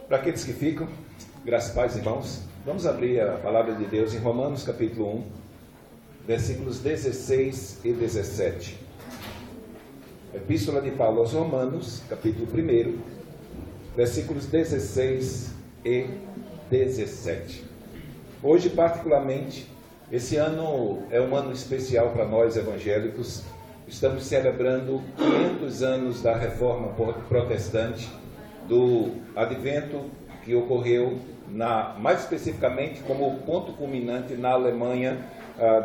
Para aqueles que ficam, graças a paz, irmãos, vamos abrir a palavra de Deus em Romanos capítulo 1, versículos 16 e 17. Epístola de Paulo aos Romanos, capítulo 1, versículos 16 e 17. Hoje, particularmente, esse ano é um ano especial para nós evangélicos. Estamos celebrando 500 anos da Reforma Protestante, do advento que ocorreu, mais especificamente, como ponto culminante na Alemanha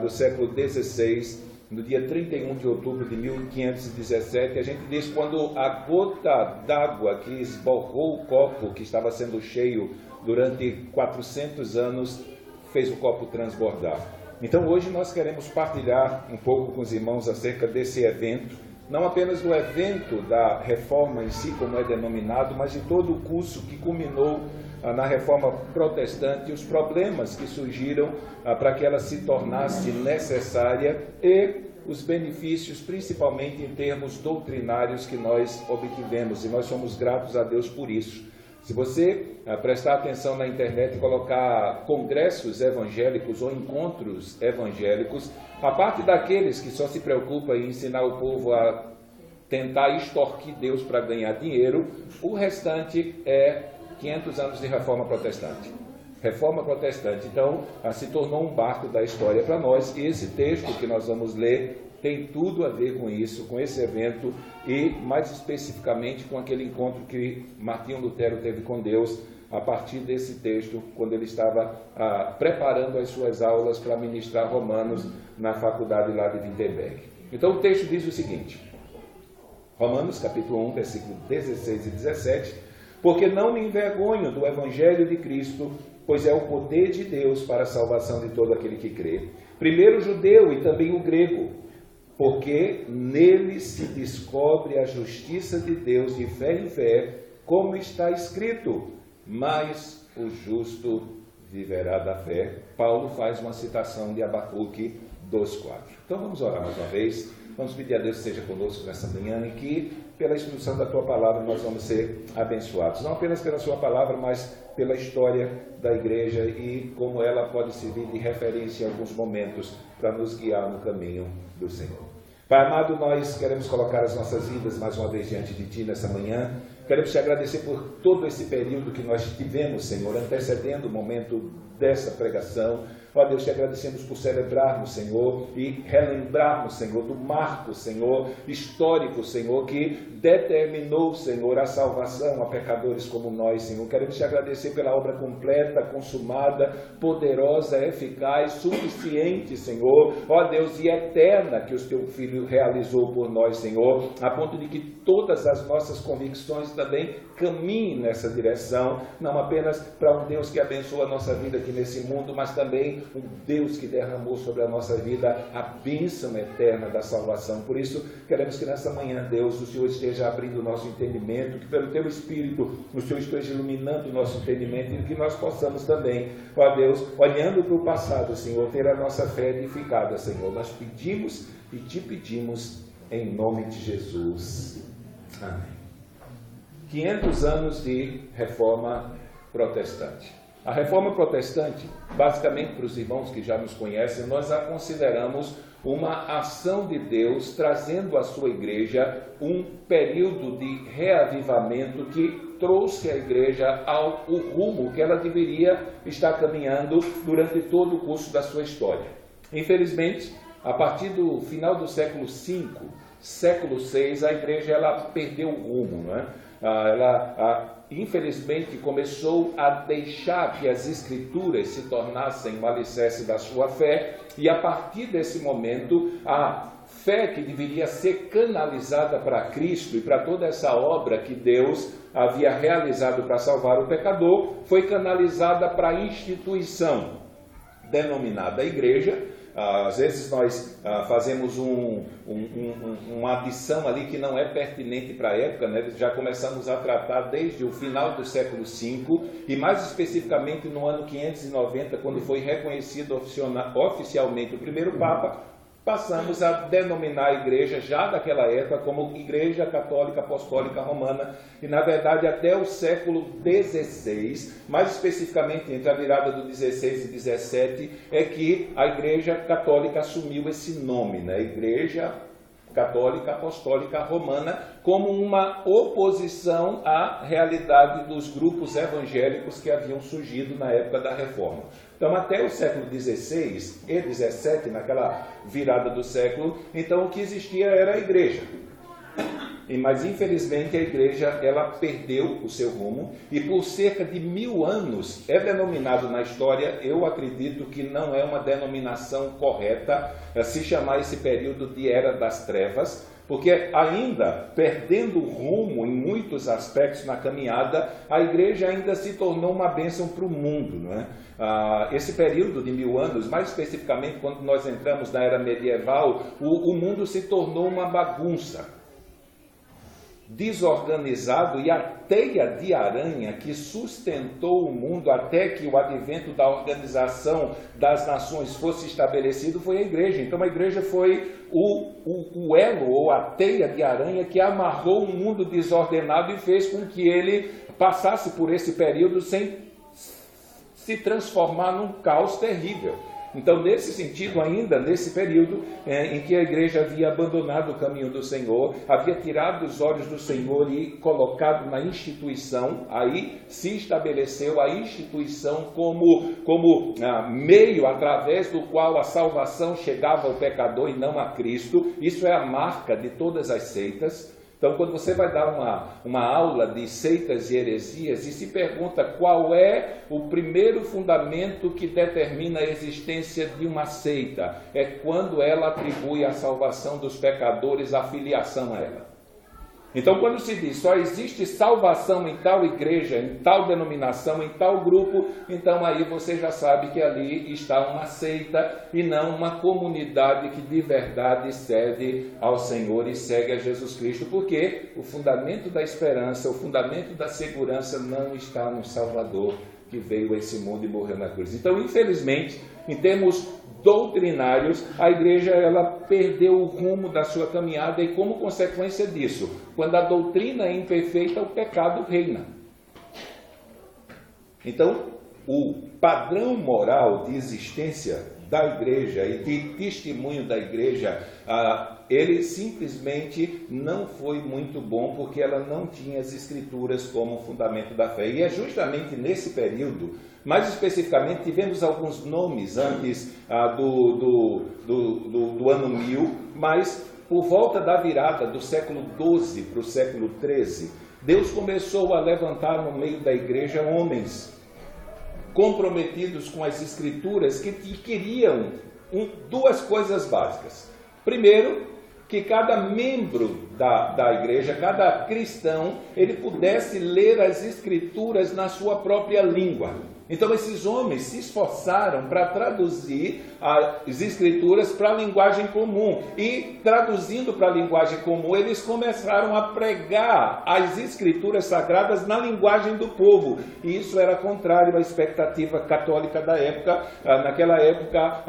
do século XVI, no dia 31 de outubro de 1517. A gente diz quando a gota d'água que esborrou o copo que estava sendo cheio durante 400 anos fez o copo transbordar. Então hoje nós queremos partilhar um pouco com os irmãos acerca desse evento, não apenas do evento da reforma em si, como é denominado, mas de todo o curso que culminou na reforma protestante e os problemas que surgiram para que ela se tornasse necessária e os benefícios, principalmente em termos doutrinários, que nós obtivemos, e nós somos gratos a Deus por isso. Se você prestar atenção na internet e colocar congressos evangélicos ou encontros evangélicos, a parte daqueles que só se preocupam em ensinar o povo a tentar extorquir Deus para ganhar dinheiro, o restante é 500 anos de reforma protestante. Reforma protestante, então, se tornou um barco da história para nós, e esse texto que nós vamos ler tem tudo a ver com isso, com esse evento e, mais especificamente, com aquele encontro que Martinho Lutero teve com Deus a partir desse texto, quando ele estava preparando as suas aulas para ministrar Romanos na faculdade lá de Wittenberg. Então, o texto diz o seguinte, Romanos, capítulo 1, versículo 16 e 17, porque não me envergonho do evangelho de Cristo, pois é o poder de Deus para a salvação de todo aquele que crê. Primeiro o judeu e também o grego, porque nele se descobre a justiça de Deus de fé em fé, como está escrito, mas o justo viverá da fé. Paulo faz uma citação de Abacuque 2:4. Então vamos orar mais uma vez, vamos pedir a Deus que seja conosco nessa manhã e que pela instrução da tua palavra nós vamos ser abençoados, não apenas pela sua palavra, mas pela história da igreja e como ela pode servir de referência em alguns momentos para nos guiar no caminho do Senhor. Pai amado, nós queremos colocar as nossas vidas mais uma vez diante de Ti nessa manhã. Queremos Te agradecer por todo esse período que nós tivemos, Senhor, antecedendo o momento dessa pregação. Ó Deus, Te agradecemos por celebrarmos, Senhor, e relembrarmos, Senhor, do marco, Senhor, histórico, Senhor, que determinou, Senhor, a salvação a pecadores como nós, Senhor. Queremos Te agradecer pela obra completa, consumada, poderosa, eficaz, suficiente, Senhor, ó Deus, e eterna que o Teu Filho realizou por nós, Senhor, a ponto de que todas as nossas convicções também caminhem nessa direção, não apenas para um Deus que abençoa a nossa vida aqui nesse mundo, mas também um Deus que derramou sobre a nossa vida a bênção eterna da salvação. Por isso, queremos que nessa manhã, Deus, o Senhor esteja abrindo o nosso entendimento, que pelo Teu Espírito o Senhor esteja iluminando o nosso entendimento e que nós possamos também, ó Deus, olhando para o passado, Senhor, ter a nossa fé edificada, Senhor. Nós pedimos e Te pedimos em nome de Jesus. Amém. 500 anos de reforma protestante. A reforma protestante, basicamente para os irmãos que já nos conhecem, nós a consideramos uma ação de Deus trazendo à sua igreja um período de reavivamento que trouxe a igreja ao rumo que ela deveria estar caminhando durante todo o curso da sua história. Infelizmente, a partir do final do século V, século VI, a igreja ela perdeu o rumo, né? Infelizmente começou a deixar que as escrituras se tornassem o alicerce da sua fé, e a partir desse momento a fé que deveria ser canalizada para Cristo e para toda essa obra que Deus havia realizado para salvar o pecador foi canalizada para a instituição denominada igreja. Às vezes nós fazemos uma adição ali que não é pertinente para a época, né? Já começamos a tratar desde o final do século V e mais especificamente no ano 590, quando foi reconhecido oficialmente o primeiro Papa, passamos a denominar a igreja já daquela época como Igreja Católica Apostólica Romana, e na verdade até o século XVI, mais especificamente entre a virada do 16 e 17, é que a Igreja Católica assumiu esse nome, né? Igreja Católica Apostólica Romana, como uma oposição à realidade dos grupos evangélicos que haviam surgido na época da Reforma. Então, até o século XVI e XVII, naquela virada do século, então o que existia era a igreja. Mas, infelizmente, a igreja ela perdeu o seu rumo e, por cerca de 1000 anos, é denominado na história, eu acredito que não é uma denominação correta, se chamar esse período de Era das Trevas, porque ainda, perdendo o rumo em muitos aspectos na caminhada, a igreja ainda se tornou uma bênção para o mundo, não é? Esse período de 1000 anos, mais especificamente quando nós entramos na era medieval, o mundo se tornou uma bagunça, desorganizado, e a teia de aranha que sustentou o mundo até que o advento da organização das nações fosse estabelecido foi a igreja. Então a igreja foi o elo ou a teia de aranha que amarrou o mundo desordenado e fez com que ele passasse por esse período sem se transformar num caos terrível. Então, nesse sentido, ainda nesse período em que a igreja havia abandonado o caminho do Senhor, havia tirado os olhos do Senhor e colocado na instituição, aí se estabeleceu a instituição como meio através do qual a salvação chegava ao pecador e não a Cristo. Isso é a marca de todas as seitas. Então, quando você vai dar uma aula de seitas e heresias e se pergunta qual é o primeiro fundamento que determina a existência de uma seita, é quando ela atribui a salvação dos pecadores a filiação a ela. Então, quando se diz só existe salvação em tal igreja, em tal denominação, em tal grupo, então aí você já sabe que ali está uma seita e não uma comunidade que de verdade serve ao Senhor e segue a Jesus Cristo, porque o fundamento da esperança, o fundamento da segurança não está no Salvador que veio a esse mundo e morreu na cruz. Então, infelizmente, em termos doutrinários, a igreja ela perdeu o rumo da sua caminhada e, como consequência disso, quando a doutrina é imperfeita, o pecado reina. Então, o padrão moral de existência da igreja e de testemunho da igreja, ele simplesmente não foi muito bom, porque ela não tinha as escrituras como fundamento da fé. E é justamente nesse período, mais especificamente, tivemos alguns nomes antes do ano 1000, mas por volta da virada do século XII para o século XIII, Deus começou a levantar no meio da igreja homens comprometidos com as escrituras que queriam duas coisas básicas. Primeiro, que cada membro da igreja, cada cristão, ele pudesse ler as escrituras na sua própria língua. Então esses homens se esforçaram para traduzir as escrituras para a linguagem comum. E traduzindo para a linguagem comum, eles começaram a pregar as escrituras sagradas na linguagem do povo. E isso era contrário à expectativa católica da época. Naquela época,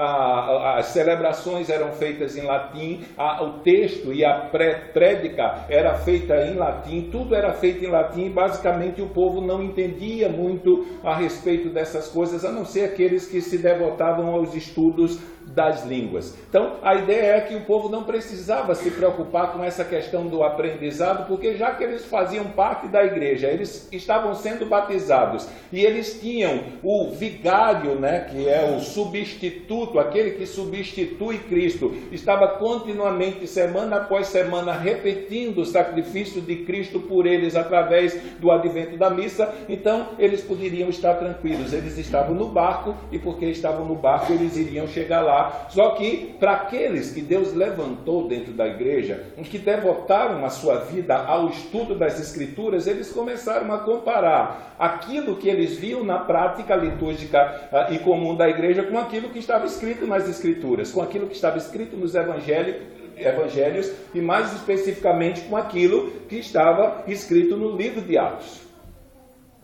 as celebrações eram feitas em latim, o texto e a prédica era feita em latim, tudo era feito em latim. Basicamente o povo não entendia muito a respeito dessas coisas, a não ser aqueles que se devotavam aos estudos das línguas. Então, a ideia é que o povo não precisava se preocupar com essa questão do aprendizado, porque já que eles faziam parte da igreja, eles estavam sendo batizados, e eles tinham o vigário, né, que é o substituto, aquele que substitui Cristo, estava continuamente, semana após semana, repetindo o sacrifício de Cristo por eles, através do advento da missa. Então, eles poderiam estar tranquilos, eles estavam no barco, e porque estavam no barco, eles iriam chegar lá. Só que, para aqueles que Deus levantou dentro da igreja, que devotaram a sua vida ao estudo das Escrituras, eles começaram a comparar aquilo que eles viam na prática litúrgica e comum da igreja com aquilo que estava escrito nas Escrituras, com aquilo que estava escrito nos evangelhos e, mais especificamente, com aquilo que estava escrito no livro de Atos.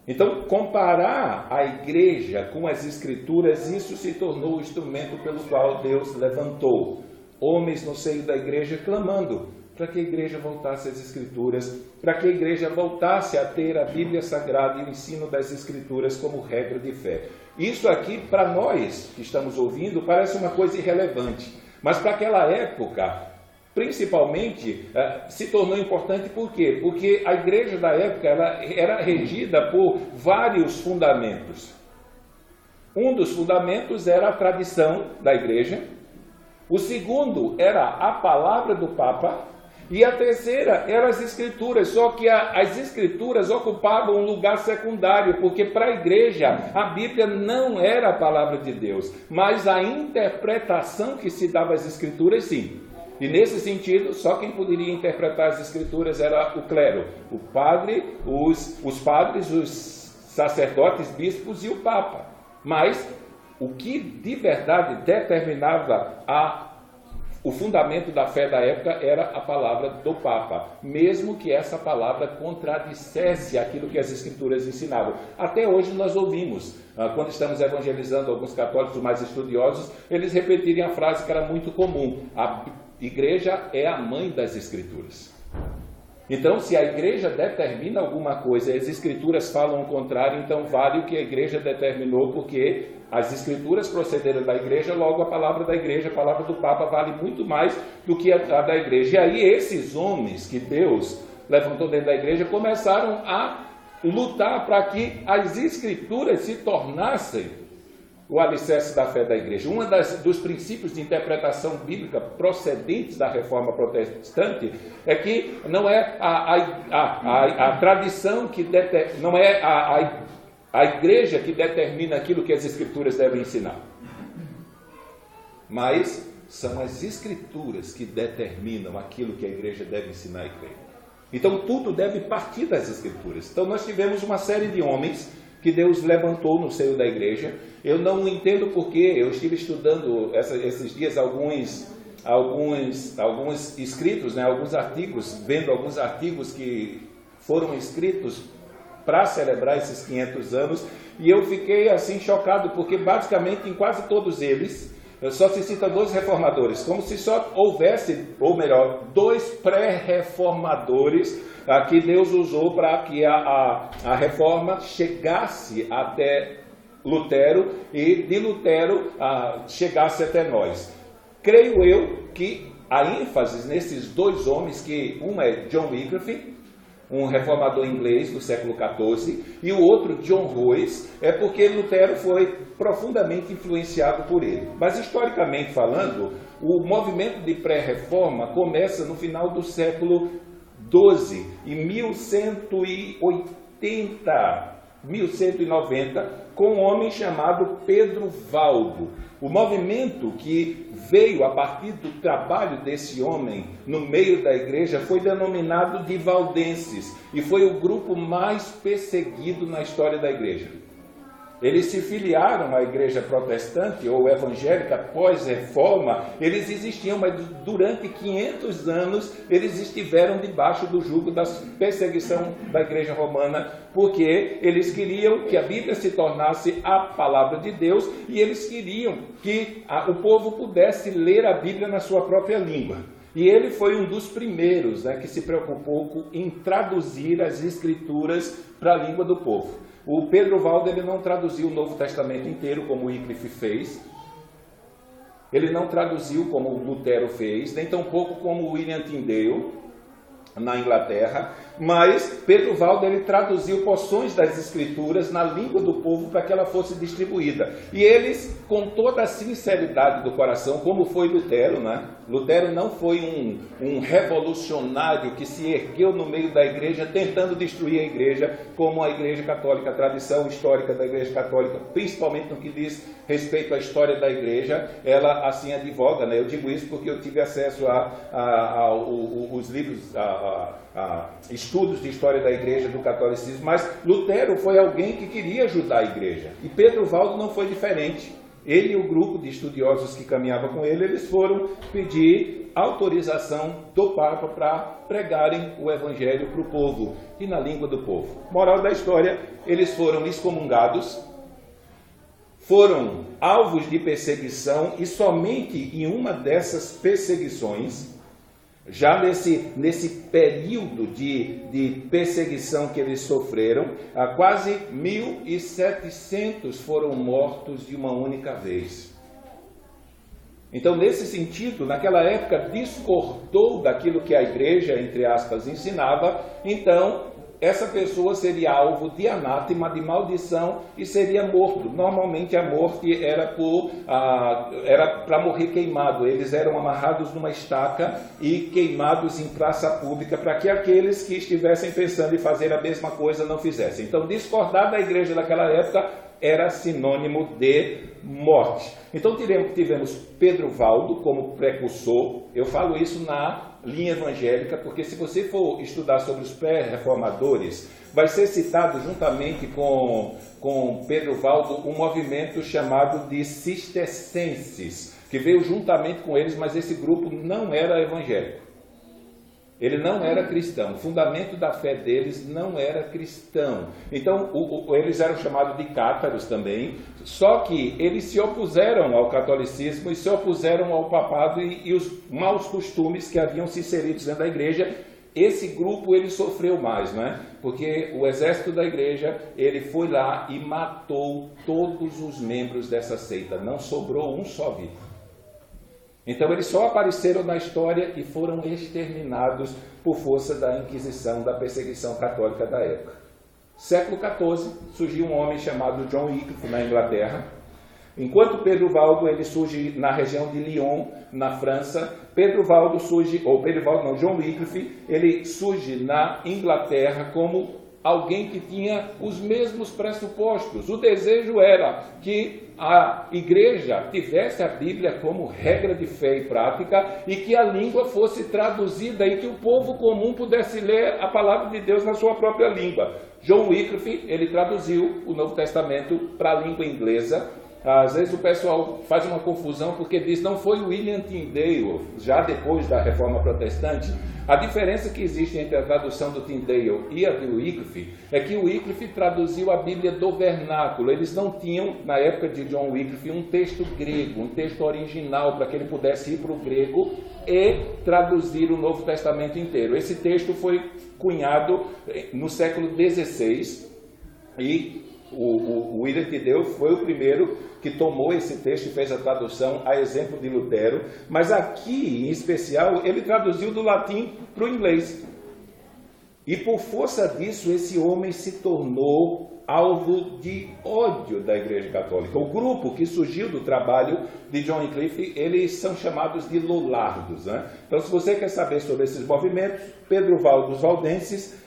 Então, comparar a igreja com as escrituras, isso se tornou o instrumento pelo qual Deus levantou homens no seio da igreja clamando para que a igreja voltasse às Escrituras, para que a igreja voltasse a ter a Bíblia Sagrada e o ensino das Escrituras como regra de fé. Isso aqui, para nós que estamos ouvindo, parece uma coisa irrelevante, mas para aquela época, principalmente, se tornou importante. Por quê? Porque a igreja da época ela era regida por vários fundamentos. Um dos fundamentos era a tradição da igreja, o segundo era a palavra do Papa, e a terceira eram as Escrituras, só que as Escrituras ocupavam um lugar secundário, porque para a igreja a Bíblia não era a palavra de Deus, mas a interpretação que se dava às Escrituras, sim. E nesse sentido, só quem poderia interpretar as Escrituras era o clero, o padre, os padres, os sacerdotes, bispos e o Papa. Mas o que de verdade determinava o fundamento da fé da época era a palavra do Papa, mesmo que essa palavra contradissesse aquilo que as Escrituras ensinavam. Até hoje nós ouvimos, quando estamos evangelizando alguns católicos mais estudiosos, eles repetirem a frase que era muito comum: a igreja é a mãe das Escrituras. Então, se a igreja determina alguma coisa e as Escrituras falam o contrário, então vale o que a igreja determinou, porque as Escrituras procederam da igreja, logo a palavra da igreja, a palavra do Papa, vale muito mais do que a da igreja. E aí esses homens que Deus levantou dentro da igreja começaram a lutar para que as Escrituras se tornassem o alicerce da fé da igreja. Um dos princípios de interpretação bíblica procedentes da reforma protestante é que não é a tradição que não é a igreja que determina aquilo que as Escrituras devem ensinar, mas são as Escrituras que determinam aquilo que a igreja deve ensinar e crer. Então tudo deve partir das Escrituras. Então nós tivemos uma série de homens que Deus levantou no seio da igreja. Eu não entendo porquê. Eu estive estudando esses dias alguns escritos, alguns artigos, vendo alguns artigos que foram escritos para celebrar esses 500 anos, e eu fiquei assim chocado, porque basicamente em quase todos eles só se cita 2 reformadores, como se só houvesse, ou melhor, 2 pré-reformadores que Deus usou para que a reforma chegasse até Lutero e de Lutero chegasse até nós. Creio eu que a ênfase nesses 2 homens, que um é John Wycliffe, um reformador inglês do século XIV, e o outro, John Royce, é porque Lutero foi profundamente influenciado por ele. Mas, historicamente falando, o movimento de pré-reforma começa no final do século XII, em 1190, com um homem chamado Pedro Valdo. O movimento que veio a partir do trabalho desse homem no meio da igreja foi denominado de valdenses, e foi o grupo mais perseguido na história da igreja. Eles se filiaram à igreja protestante ou evangélica pós-reforma. Eles existiam, mas durante 500 anos eles estiveram debaixo do jugo da perseguição da igreja romana, porque eles queriam que a Bíblia se tornasse a palavra de Deus, e eles queriam que o povo pudesse ler a Bíblia na sua própria língua. E ele foi um dos primeiros que se preocupou em traduzir as Escrituras para a língua do povo. O Pedro Valdo, ele não traduziu o Novo Testamento inteiro, como Wycliffe fez. Ele não traduziu como Lutero fez, nem tampouco como William Tyndale, na Inglaterra. Mas Pedro Valdo, ele traduziu porções das Escrituras na língua do povo para que ela fosse distribuída. E eles, com toda a sinceridade do coração, como foi Lutero, Lutero não foi um revolucionário que se ergueu no meio da igreja tentando destruir a igreja, como a Igreja Católica, a tradição histórica da Igreja Católica, principalmente no que diz respeito à história da igreja, ela assim advoga. Eu digo isso porque eu tive acesso aos livros, estudos de história da igreja, do catolicismo, mas Lutero foi alguém que queria ajudar a igreja, e Pedro Valdo não foi diferente. Ele e o grupo de estudiosos que caminhava com ele, eles foram pedir autorização do Papa para pregarem o Evangelho para o povo e na língua do povo. Moral da história, eles foram excomungados, foram alvos de perseguição e somente em uma dessas perseguições, já nesse período de perseguição que eles sofreram, quase 1.700 foram mortos de uma única vez. Então, nesse sentido, naquela época, discordou daquilo que a igreja, entre aspas, ensinava. Então, essa pessoa seria alvo de anátema, de maldição, e seria morto. Normalmente a morte era para morrer queimado. Eles eram amarrados numa estaca e queimados em praça pública, para que aqueles que estivessem pensando em fazer a mesma coisa não fizessem. Então, discordar da igreja daquela época era sinônimo de morte. Então tivemos Pedro Valdo como precursor. Eu falo isso na linha evangélica, porque se você for estudar sobre os pré-reformadores, vai ser citado juntamente com Pedro Valdo um movimento chamado de cistercenses, que veio juntamente com eles, mas esse grupo não era evangélico. Ele não era cristão, o fundamento da fé deles não era cristão. Então, eles eram chamados de cátaros também, só que eles se opuseram ao catolicismo e se opuseram ao papado e os maus costumes que haviam se inseridos dentro da igreja. Esse grupo, ele sofreu mais, não é? Porque o exército da igreja, ele foi lá e matou todos os membros dessa seita, não sobrou um só vivo. Então eles só apareceram na história e foram exterminados por força da Inquisição, da perseguição católica da época. Século XIV, surgiu um homem chamado John Wycliffe na Inglaterra. Enquanto Pedro Valdo, ele surge na região de Lyon, na França. John Wycliffe, ele surge na Inglaterra como alguém que tinha os mesmos pressupostos. O desejo era que a igreja tivesse a Bíblia como regra de fé e prática e que a língua fosse traduzida e que o povo comum pudesse ler a palavra de Deus na sua própria língua. John Wycliffe, ele traduziu o Novo Testamento para a língua inglesa. Às vezes o pessoal faz uma confusão porque diz não foi William Tyndale, já depois da Reforma Protestante. A diferença que existe entre a tradução do Tyndale e a do Wycliffe é que o Wycliffe traduziu a Bíblia do vernáculo. Eles não tinham, na época de John Wycliffe, um texto grego, um texto original para que ele pudesse ir para o grego e traduzir o Novo Testamento inteiro. Esse texto foi cunhado no século XVI e o William Tyndale foi o primeiro que tomou esse texto e fez a tradução, a exemplo de Lutero, mas aqui, em especial, ele traduziu do latim para o inglês. E por força disso, esse homem se tornou alvo de ódio da Igreja Católica. O grupo que surgiu do trabalho de John Wycliffe, eles são chamados de Lollardos, né? Então, se você quer saber sobre esses movimentos, Pedro Valdo, os valdenses,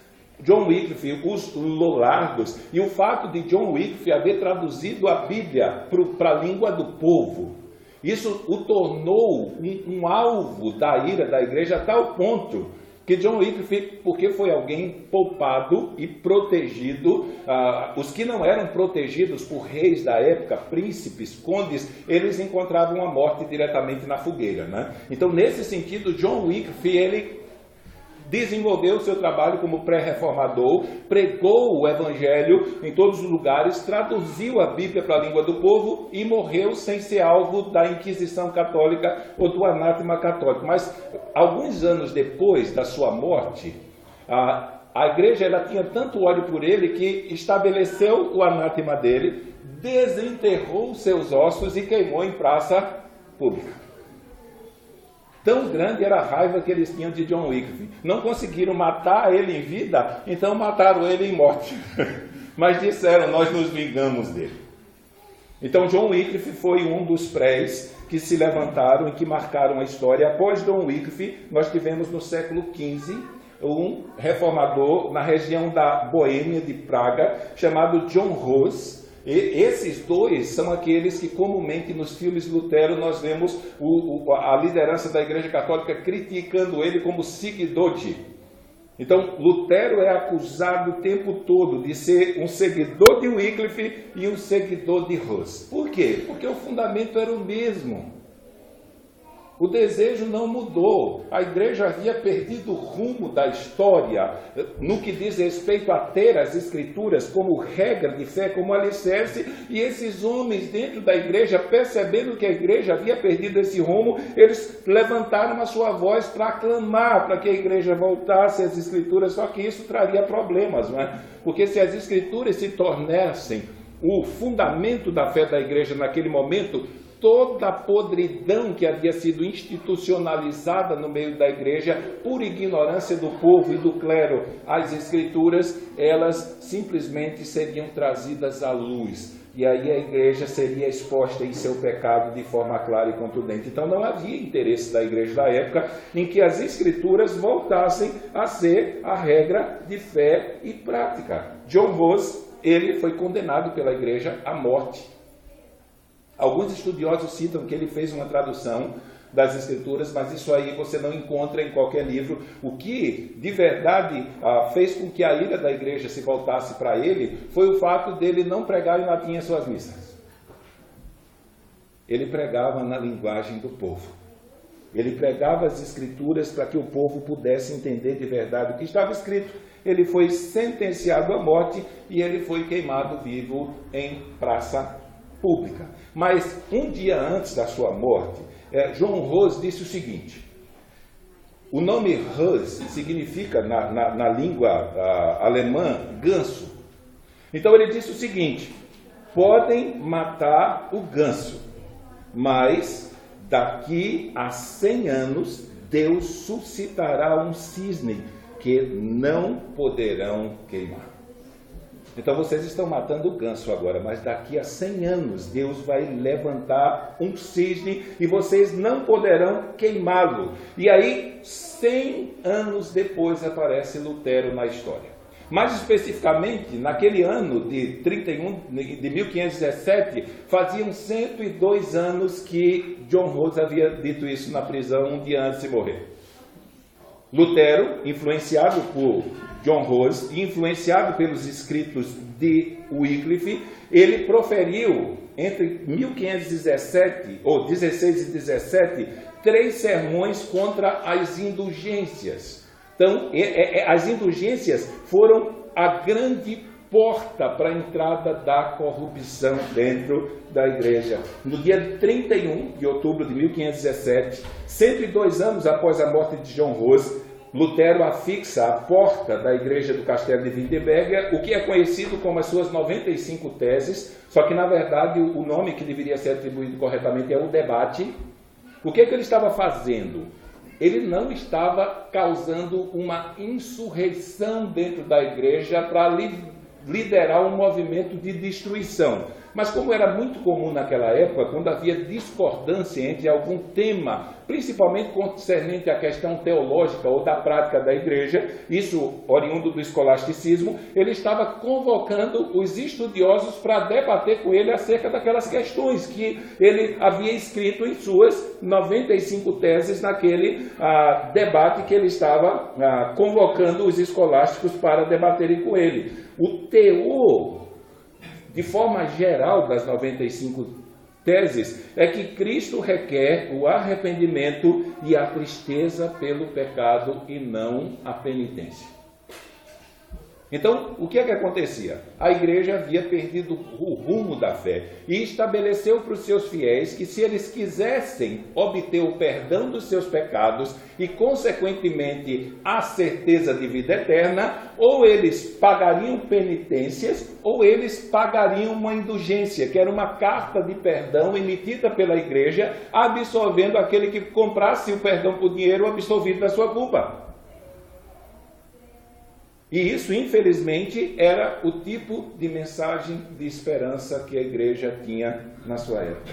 John Wycliffe, os Lollardos, e o fato de John Wycliffe haver traduzido a Bíblia para a língua do povo, isso o tornou um alvo da ira da igreja a tal ponto que John Wycliffe, porque foi alguém poupado e protegido, os que não eram protegidos por reis da época, príncipes, condes, eles encontravam a morte diretamente na fogueira, né? Então, nesse sentido, John Wycliffe, ele desenvolveu o seu trabalho como pré-reformador, pregou o evangelho em todos os lugares, traduziu a Bíblia para a língua do povo e morreu sem ser alvo da Inquisição católica ou do anátema católico. Mas alguns anos depois da sua morte, a igreja ela tinha tanto ódio por ele que estabeleceu o anátema dele, desenterrou seus ossos e queimou em praça pública. Tão grande era a raiva que eles tinham de John Wycliffe. Não conseguiram matar ele em vida, então mataram ele em morte. Mas disseram, nós nos vingamos dele. Então John Wycliffe foi um dos prés que se levantaram e que marcaram a história. Após John Wycliffe, nós tivemos no século XV um reformador na região da Boêmia de Praga, chamado John Hus. E esses dois são aqueles que comumente nos filmes Lutero nós vemos a liderança da Igreja Católica criticando ele como seguidor de. Então Lutero é acusado o tempo todo de ser um seguidor de Wycliffe e um seguidor de Hus. Por quê? Porque o fundamento era o mesmo. O desejo não mudou. A igreja havia perdido o rumo da história no que diz respeito a ter as Escrituras como regra de fé, como alicerce, e esses homens dentro da igreja, percebendo que a igreja havia perdido esse rumo, eles levantaram a sua voz para clamar para que a igreja voltasse às Escrituras, só que isso traria problemas, não é? Porque se as Escrituras se tornassem o fundamento da fé da igreja naquele momento, toda a podridão que havia sido institucionalizada no meio da igreja, por ignorância do povo e do clero, as Escrituras, elas simplesmente seriam trazidas à luz. E aí a igreja seria exposta em seu pecado de forma clara e contundente. Então não havia interesse da igreja da época em que as Escrituras voltassem a ser a regra de fé e prática. John Rose, ele foi condenado pela igreja à morte. Alguns estudiosos citam que ele fez uma tradução das Escrituras, mas isso aí você não encontra em qualquer livro. O que, de verdade, fez com que a ira da igreja se voltasse para ele foi o fato dele não pregar em latim as suas missas. Ele pregava na linguagem do povo. Ele pregava as Escrituras para que o povo pudesse entender de verdade o que estava escrito. Ele foi sentenciado à morte e ele foi queimado vivo em praça pública. Mas um dia antes da sua morte, John Rose disse o seguinte: o nome Rose significa na língua alemã ganso. Então ele disse o seguinte: podem matar o ganso, mas daqui a 100 anos Deus suscitará um cisne que não poderão queimar. Então vocês estão matando o ganso agora, mas daqui a 100 anos Deus vai levantar um cisne e vocês não poderão queimá-lo. E aí, 100 anos depois aparece Lutero na história. Mais especificamente, naquele ano de 1517, faziam 102 anos que John Rose havia dito isso na prisão um dia antes de morrer. Lutero, influenciado por John Rose e influenciado pelos escritos de Wycliffe, ele proferiu entre 1517, ou 16 e 17, 3 sermões contra as indulgências. Então, as indulgências foram a grande porta para a entrada da corrupção dentro da igreja. No dia 31 de outubro de 1517, 102 anos após a morte de John Rose, Lutero afixa a porta da igreja do Castelo de Wittenberg, o que é conhecido como as suas 95 teses, só que na verdade o nome que deveria ser atribuído corretamente é o debate. O que ele estava fazendo? Ele não estava causando uma insurreição dentro da igreja para liderar um movimento de destruição. Mas como era muito comum naquela época, quando havia discordância entre algum tema, principalmente concernente à questão teológica ou da prática da igreja, isso oriundo do escolasticismo, ele estava convocando os estudiosos para debater com ele acerca daquelas questões que ele havia escrito em suas 95 teses naquele debate que ele estava convocando os escolásticos para debaterem com ele. O teor, de forma geral, das 95 teses é que Cristo requer o arrependimento e a tristeza pelo pecado e não a penitência. Então, o que é que acontecia? A igreja havia perdido o rumo da fé e estabeleceu para os seus fiéis que se eles quisessem obter o perdão dos seus pecados e, consequentemente, a certeza de vida eterna, ou eles pagariam penitências ou eles pagariam uma indulgência, que era uma carta de perdão emitida pela igreja, absolvendo aquele que comprasse o perdão por dinheiro absolvido da sua culpa. E isso, infelizmente, era o tipo de mensagem de esperança que a igreja tinha na sua época.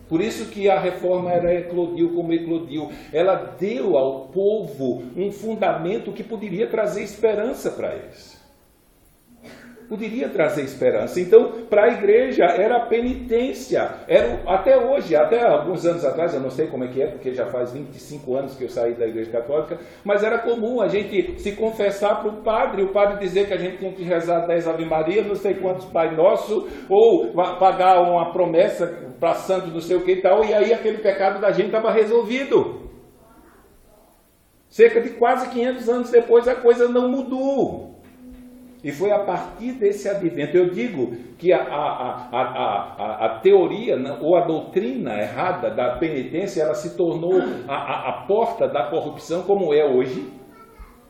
Por isso que a reforma eclodiu como eclodiu. Ela deu ao povo um fundamento que poderia trazer esperança para eles. poderia trazer esperança. Então, para a igreja era a penitência. Até hoje, até alguns anos atrás, eu não sei como é que é, porque já faz 25 anos que eu saí da igreja católica, mas era comum a gente se confessar para o padre dizer que a gente tinha que rezar 10 Ave Maria, não sei quantos Pai Nosso, ou pagar uma promessa para santo, não sei o que e tal, e aí aquele pecado da gente estava resolvido. Cerca de quase 500 anos depois a coisa não mudou. E foi a partir desse advento, eu digo que a teoria ou a doutrina errada da penitência, ela se tornou a porta da corrupção como é hoje.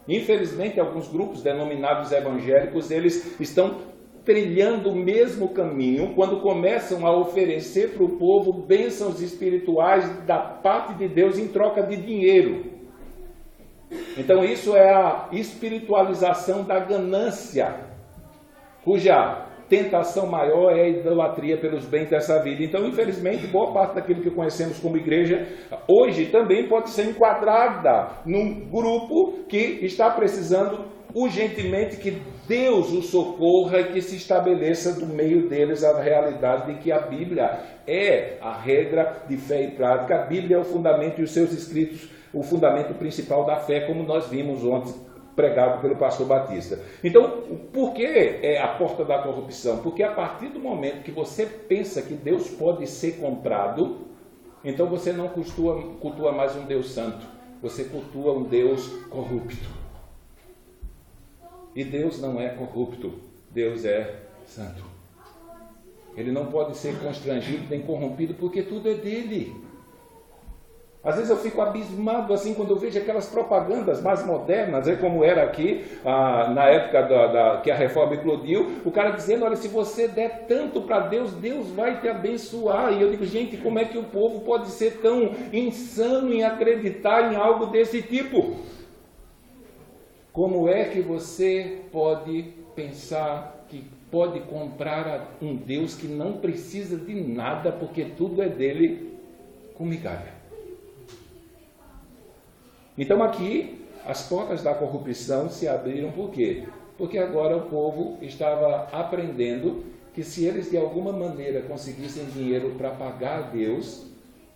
Infelizmente, alguns grupos denominados evangélicos, eles estão trilhando o mesmo caminho quando começam a oferecer para o povo bênçãos espirituais da parte de Deus em troca de dinheiro. Então isso é a espiritualização da ganância, cuja tentação maior é a idolatria pelos bens dessa vida. Então, infelizmente, boa parte daquilo que conhecemos como igreja, hoje também pode ser enquadrada num grupo que está precisando urgentemente que Deus o socorra e que se estabeleça do meio deles a realidade de que a Bíblia é a regra de fé e prática. A Bíblia é o fundamento e os seus escritos o fundamento principal da fé, como nós vimos ontem pregado pelo pastor Batista. Então, por que é a porta da corrupção? Porque a partir do momento que você pensa que Deus pode ser comprado, então você não cultua mais um Deus santo, você cultua um Deus corrupto. E Deus não é corrupto, Deus é santo. Ele não pode ser constrangido nem corrompido, porque tudo é dele. Às vezes eu fico abismado assim quando eu vejo aquelas propagandas mais modernas, como era aqui na época que a reforma eclodiu, o cara dizendo, olha, se você der tanto para Deus, Deus vai te abençoar. E eu digo, gente, como é que o povo pode ser tão insano em acreditar em algo desse tipo? Como é que você pode pensar que pode comprar um Deus que não precisa de nada, porque tudo é dele, com migalha? Então aqui, as portas da corrupção se abriram por quê? Porque agora o povo estava aprendendo que se eles de alguma maneira conseguissem dinheiro para pagar a Deus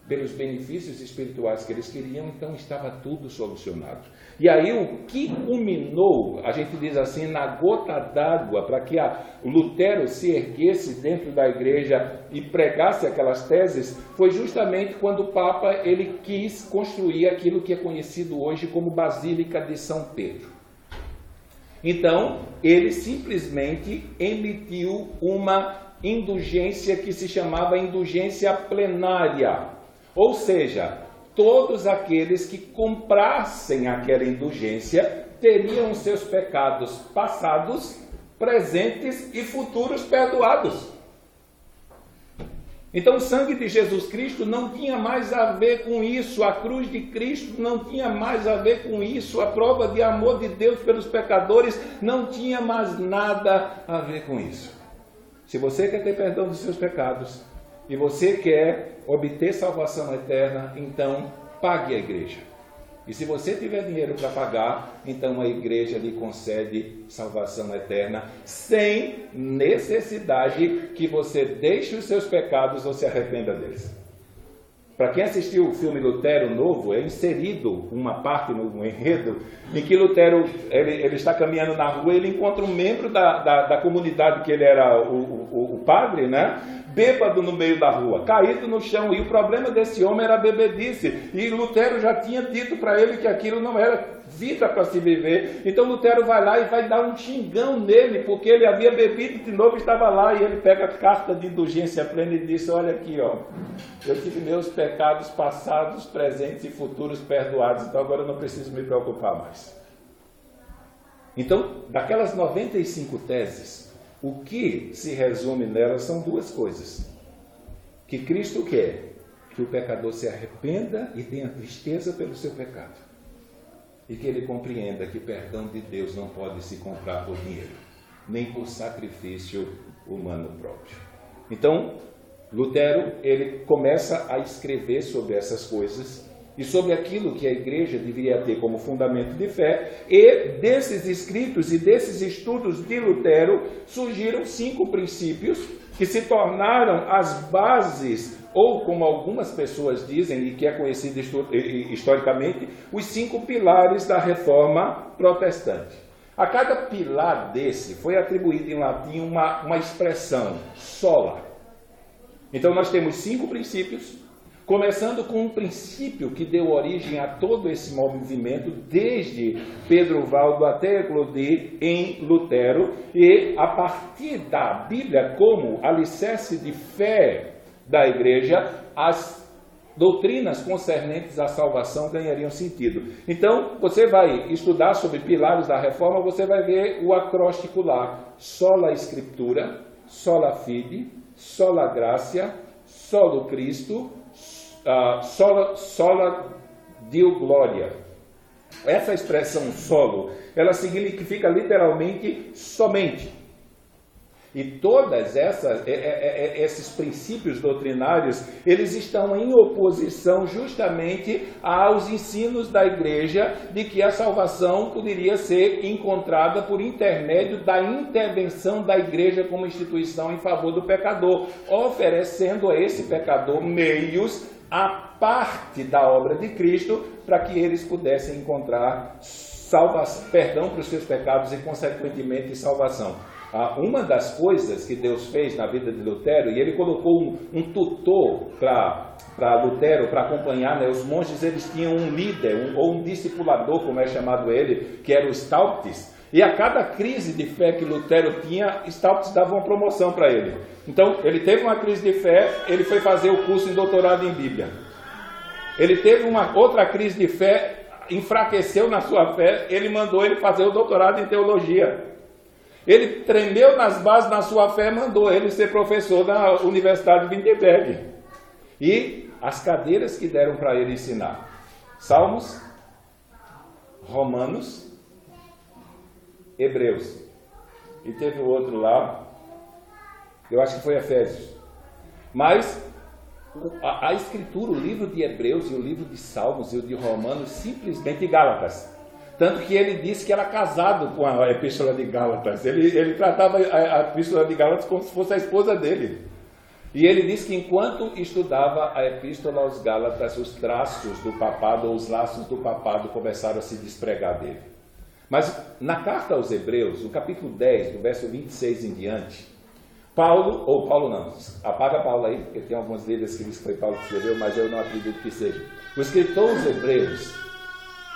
pelos benefícios espirituais que eles queriam, então estava tudo solucionado. E aí o que culminou, a gente diz assim, na gota d'água, para que o Lutero se erguesse dentro da igreja e pregasse aquelas teses, foi justamente quando o Papa ele quis construir aquilo que é conhecido hoje como Basílica de São Pedro. Então, ele simplesmente emitiu uma indulgência que se chamava indulgência plenária. Ou seja, todos aqueles que comprassem aquela indulgência teriam seus pecados passados, presentes e futuros perdoados. Então o sangue de Jesus Cristo não tinha mais a ver com isso, a cruz de Cristo não tinha mais a ver com isso, a prova de amor de Deus pelos pecadores não tinha mais nada a ver com isso. Se você quer ter perdão dos seus pecados e você quer obter salvação eterna, então pague a igreja. E se você tiver dinheiro para pagar, então a igreja lhe concede salvação eterna, sem necessidade que você deixe os seus pecados ou se arrependa deles. Para quem assistiu o filme Lutero Novo, é inserido uma parte no enredo em que Lutero ele está caminhando na rua e ele encontra um membro da comunidade que ele era o padre, né? Bêbado no meio da rua, caído no chão, e o problema desse homem era a bebedice, e Lutero já tinha dito para ele que aquilo não era vida para se viver. Então Lutero vai lá e vai dar um xingão nele, porque ele havia bebido de novo, estava lá, e ele pega a carta de indulgência plena e diz, olha aqui, ó, eu tive meus pecados passados, presentes e futuros perdoados, então agora eu não preciso me preocupar mais. Então, daquelas 95 teses, o que se resume nelas são duas coisas. Que Cristo quer que o pecador se arrependa e tenha tristeza pelo seu pecado. E que ele compreenda que perdão de Deus não pode se comprar por dinheiro, nem por sacrifício humano próprio. Então, Lutero, ele começa a escrever sobre essas coisas, e sobre aquilo que a igreja deveria ter como fundamento de fé, e desses escritos e desses estudos de Lutero surgiram 5 princípios que se tornaram as bases, ou como algumas pessoas dizem, e que é conhecido historicamente, os 5 pilares da reforma protestante. A cada pilar desse foi atribuído em latim uma expressão, sola. Então nós temos 5 princípios, começando com um princípio que deu origem a todo esse movimento, desde Pedro Valdo até eclodir em Lutero, e a partir da Bíblia como alicerce de fé da igreja, as doutrinas concernentes à salvação ganhariam sentido. Então, você vai estudar sobre pilares da reforma, você vai ver o acróstico lá: sola Scriptura, sola fide, sola gratia, solo Cristo, sola Deo gloria. Essa expressão solo, ela significa literalmente somente. E todas esses princípios doutrinários, eles estão em oposição justamente aos ensinos da igreja de que a salvação poderia ser encontrada por intermédio da intervenção da igreja como instituição em favor do pecador, oferecendo a esse pecador meios à parte da obra de Cristo para que eles pudessem encontrar perdão para os seus pecados e, consequentemente, salvação. Uma das coisas que Deus fez na vida de Lutero, e ele colocou um tutor para Lutero, para acompanhar, né? Os monges, eles tinham um líder, ou um discipulador, como é chamado ele, que era o Staupitz, e a cada crise de fé que Lutero tinha, Staupitz dava uma promoção para ele. Então, ele teve uma crise de fé, ele foi fazer o curso em doutorado em Bíblia. Ele teve uma outra crise de fé, enfraqueceu na sua fé, ele mandou ele fazer o doutorado em teologia. Ele tremeu nas bases da sua fé, mandou ele ser professor da Universidade de Wittenberg. E as cadeiras que deram para ele ensinar: Salmos, Romanos, Hebreus. E teve o outro lá, eu acho que foi Efésios. Mas a Escritura, o livro de Hebreus e o livro de Salmos e o de Romanos, simplesmente Gálatas. Tanto que ele disse que era casado com a Epístola de Gálatas. Ele tratava a Epístola de Gálatas como se fosse a esposa dele. E ele disse que enquanto estudava a Epístola aos Gálatas, os traços do papado, ou os laços do papado, começaram a se despregar dele. Mas na carta aos Hebreus, no capítulo 10, do verso 26 em diante, Paulo não, apaga Paulo aí, porque tem algumas letras que diz que foi Paulo que escreveu, mas eu não acredito que seja. O escritor aos Hebreus,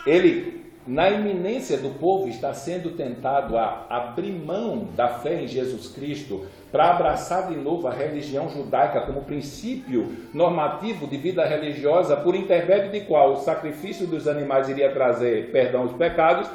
ele, na iminência do povo, está sendo tentado a abrir mão da fé em Jesus Cristo para abraçar de novo a religião judaica como princípio normativo de vida religiosa, por intermédio de qual o sacrifício dos animais iria trazer perdão aos pecados.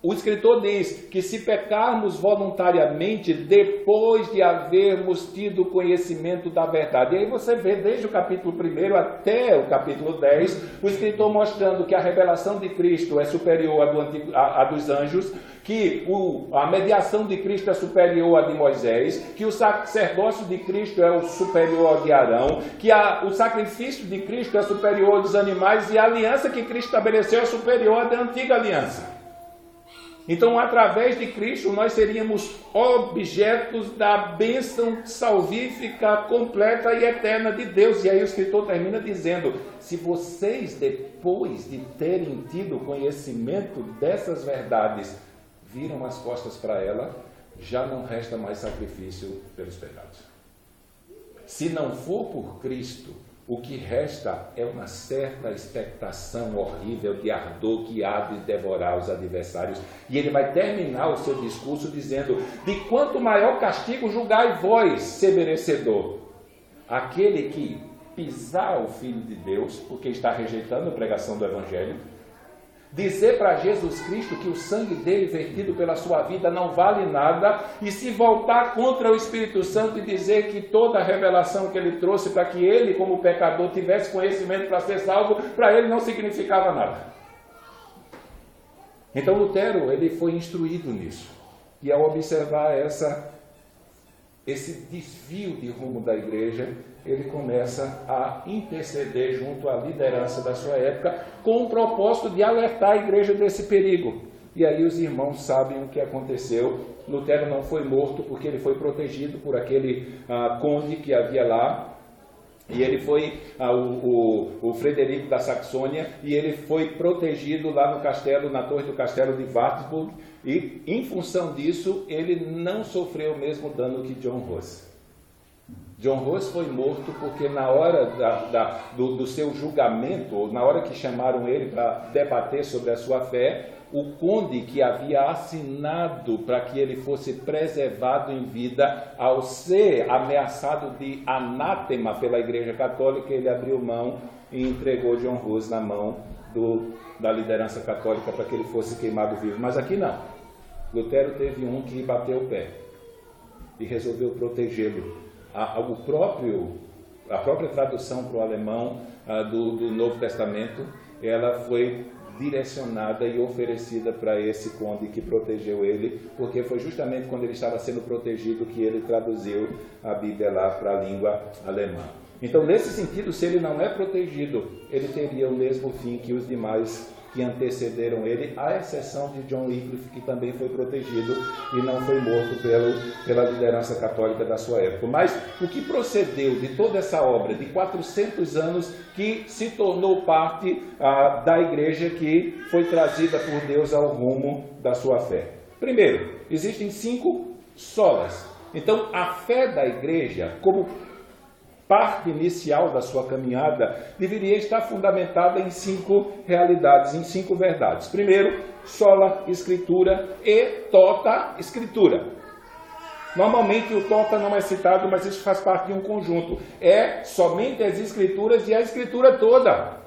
O escritor diz que se pecarmos voluntariamente depois de havermos tido conhecimento da verdade. E aí você vê desde o capítulo 1 até o capítulo 10, o escritor mostrando que a revelação de Cristo é superior à dos anjos, que a mediação de Cristo é superior à de Moisés, que o sacerdócio de Cristo é o superior ao de Arão, que o sacrifício de Cristo é superior aos animais e a aliança que Cristo estabeleceu é superior à da antiga aliança. Então, através de Cristo, nós seríamos objetos da bênção salvífica completa e eterna de Deus. E aí o escritor termina dizendo: se vocês, depois de terem tido conhecimento dessas verdades, viram as costas para ela, já não resta mais sacrifício pelos pecados. Se não for por Cristo, o que resta é uma certa expectação horrível de ardor que há de devorar os adversários. E ele vai terminar o seu discurso dizendo: de quanto maior castigo julgai vós ser merecedor. Aquele que pisar o Filho de Deus, porque está rejeitando a pregação do Evangelho, dizer para Jesus Cristo que o sangue dele vertido pela sua vida não vale nada, e se voltar contra o Espírito Santo e dizer que toda a revelação que ele trouxe para que ele, como pecador, tivesse conhecimento para ser salvo, para ele não significava nada. Então Lutero, ele foi instruído nisso. E ao observar esse desvio de rumo da igreja, ele começa a interceder junto à liderança da sua época, com o propósito de alertar a igreja desse perigo. E aí os irmãos sabem o que aconteceu. Lutero não foi morto porque ele foi protegido por aquele conde que havia lá. E ele foi, o Frederico da Saxônia, e ele foi protegido lá no castelo, na torre do castelo de Wartburg, e em função disso, ele não sofreu o mesmo dano que John Hus. John Hus foi morto porque na hora do seu julgamento, ou na hora que chamaram ele para debater sobre a sua fé, o conde que havia assinado para que ele fosse preservado em vida, ao ser ameaçado de anátema pela Igreja Católica, ele abriu mão e entregou John Hus na mão da liderança católica para que ele fosse queimado vivo. Mas aqui não. Lutero teve um que bateu o pé e resolveu protegê-lo. A própria tradução para o alemão do Novo Testamento, ela foi direcionada e oferecida para esse conde que protegeu ele, porque foi justamente quando ele estava sendo protegido que ele traduziu a Bíblia lá para a língua alemã. Então, nesse sentido, se ele não é protegido, ele teria o mesmo fim que os demais que antecederam ele, à exceção de John Wycliffe, que também foi protegido e não foi morto pela liderança católica da sua época. Mas o que procedeu de toda essa obra de 400 anos que se tornou parte da igreja que foi trazida por Deus ao rumo da sua fé? Primeiro, existem 5 solas. Então, a fé da igreja, como parte inicial da sua caminhada, deveria estar fundamentada em 5 realidades, em 5 verdades. Primeiro, sola escritura e tota escritura. Normalmente o tota não é citado, mas isso faz parte de um conjunto. É somente as escrituras e a escritura toda.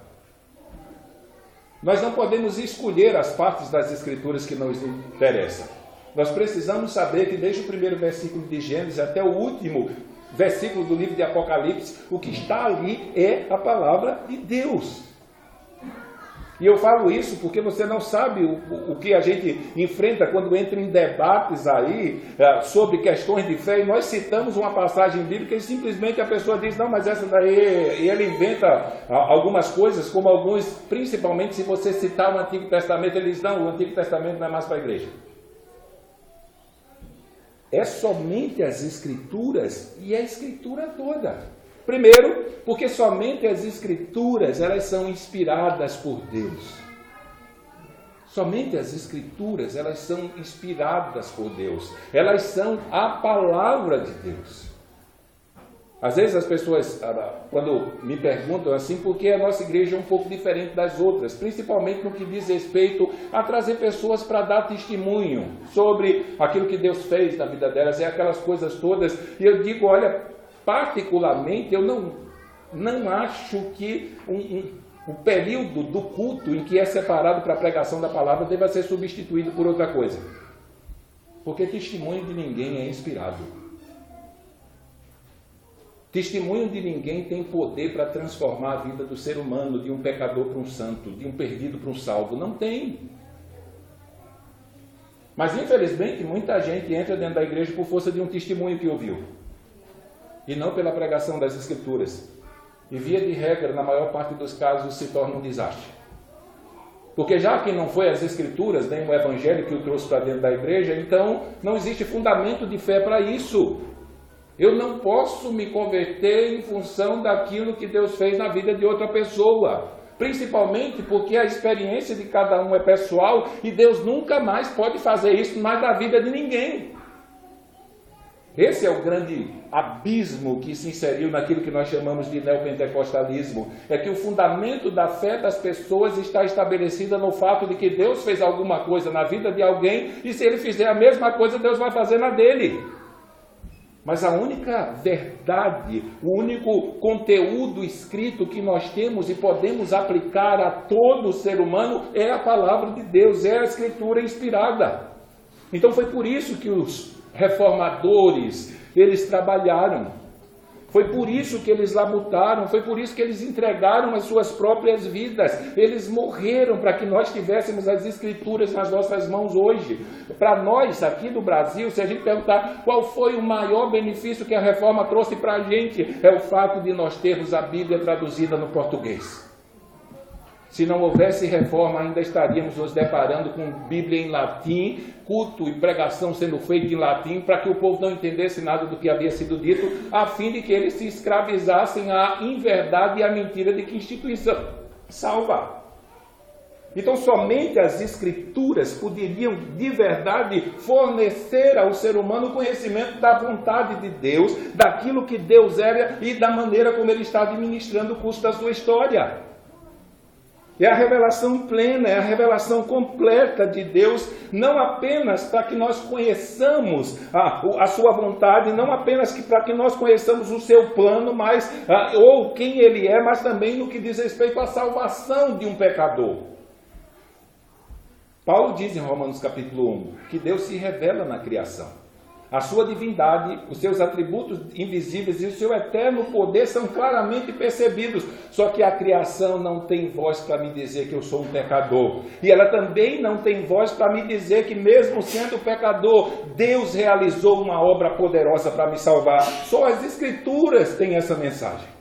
Nós não podemos escolher as partes das escrituras que nos interessam. Nós precisamos saber que desde o primeiro versículo de Gênesis até o último versículo do livro de Apocalipse, o que está ali é a palavra de Deus. E eu falo isso porque você não sabe o que a gente enfrenta quando entra em debates aí sobre questões de fé, e nós citamos uma passagem bíblica e simplesmente a pessoa diz, não, mas essa daí, e ele inventa algumas coisas, como alguns, principalmente se você citar o Antigo Testamento, ele diz, não, o Antigo Testamento não é mais para a igreja. É somente as escrituras e a escritura toda. Primeiro, porque somente as escrituras, elas são inspiradas por Deus. Somente as escrituras, elas são inspiradas por Deus. Elas são a palavra de Deus. Às vezes as pessoas, quando me perguntam assim, por que a nossa igreja é um pouco diferente das outras, principalmente no que diz respeito a trazer pessoas para dar testemunho sobre aquilo que Deus fez na vida delas, aquelas coisas todas. E eu digo, olha, particularmente, eu não acho que o período do culto em que é separado para a pregação da palavra deva ser substituído por outra coisa. Porque testemunho de ninguém é inspirado. Testemunho de ninguém tem poder para transformar a vida do ser humano, de um pecador para um santo, de um perdido para um salvo. Não tem. Mas, infelizmente, muita gente entra dentro da igreja por força de um testemunho que ouviu. E não pela pregação das Escrituras. E, via de regra, na maior parte dos casos, se torna um desastre. Porque já que não foi as Escrituras, nem o Evangelho que o trouxe para dentro da igreja, então não existe fundamento de fé para isso. Eu não posso me converter em função daquilo que Deus fez na vida de outra pessoa. Principalmente porque a experiência de cada um é pessoal e Deus nunca mais pode fazer isso mais na vida de ninguém. Esse é o grande abismo que se inseriu naquilo que nós chamamos de neopentecostalismo. É que o fundamento da fé das pessoas está estabelecido no fato de que Deus fez alguma coisa na vida de alguém e se ele fizer a mesma coisa, Deus vai fazer na dele. Mas a única verdade, o único conteúdo escrito que nós temos e podemos aplicar a todo ser humano é a palavra de Deus, é a Escritura inspirada. Então foi por isso que os reformadores, eles trabalharam. Foi por isso que eles labutaram, foi por isso que eles entregaram as suas próprias vidas. Eles morreram para que nós tivéssemos as Escrituras nas nossas mãos hoje. Para nós, aqui do Brasil, se a gente perguntar qual foi o maior benefício que a reforma trouxe para a gente, é o fato de nós termos a Bíblia traduzida no português. Se não houvesse reforma, ainda estaríamos nos deparando com Bíblia em latim, culto e pregação sendo feito em latim, para que o povo não entendesse nada do que havia sido dito, a fim de que eles se escravizassem à inverdade e à mentira de que instituição salva. Então, somente as Escrituras poderiam, de verdade, fornecer ao ser humano o conhecimento da vontade de Deus, daquilo que Deus era e da maneira como Ele está administrando o curso da sua história. É a revelação plena, é a revelação completa de Deus, não apenas para que nós conheçamos a sua vontade, não apenas para que nós conheçamos o seu plano, ou quem Ele é, mas também no que diz respeito à salvação de um pecador. Paulo diz em Romanos capítulo 1 que Deus se revela na criação. A sua divindade, os seus atributos invisíveis e o seu eterno poder são claramente percebidos. Só que a criação não tem voz para me dizer que eu sou um pecador. E ela também não tem voz para me dizer que mesmo sendo pecador, Deus realizou uma obra poderosa para me salvar. Só as Escrituras têm essa mensagem.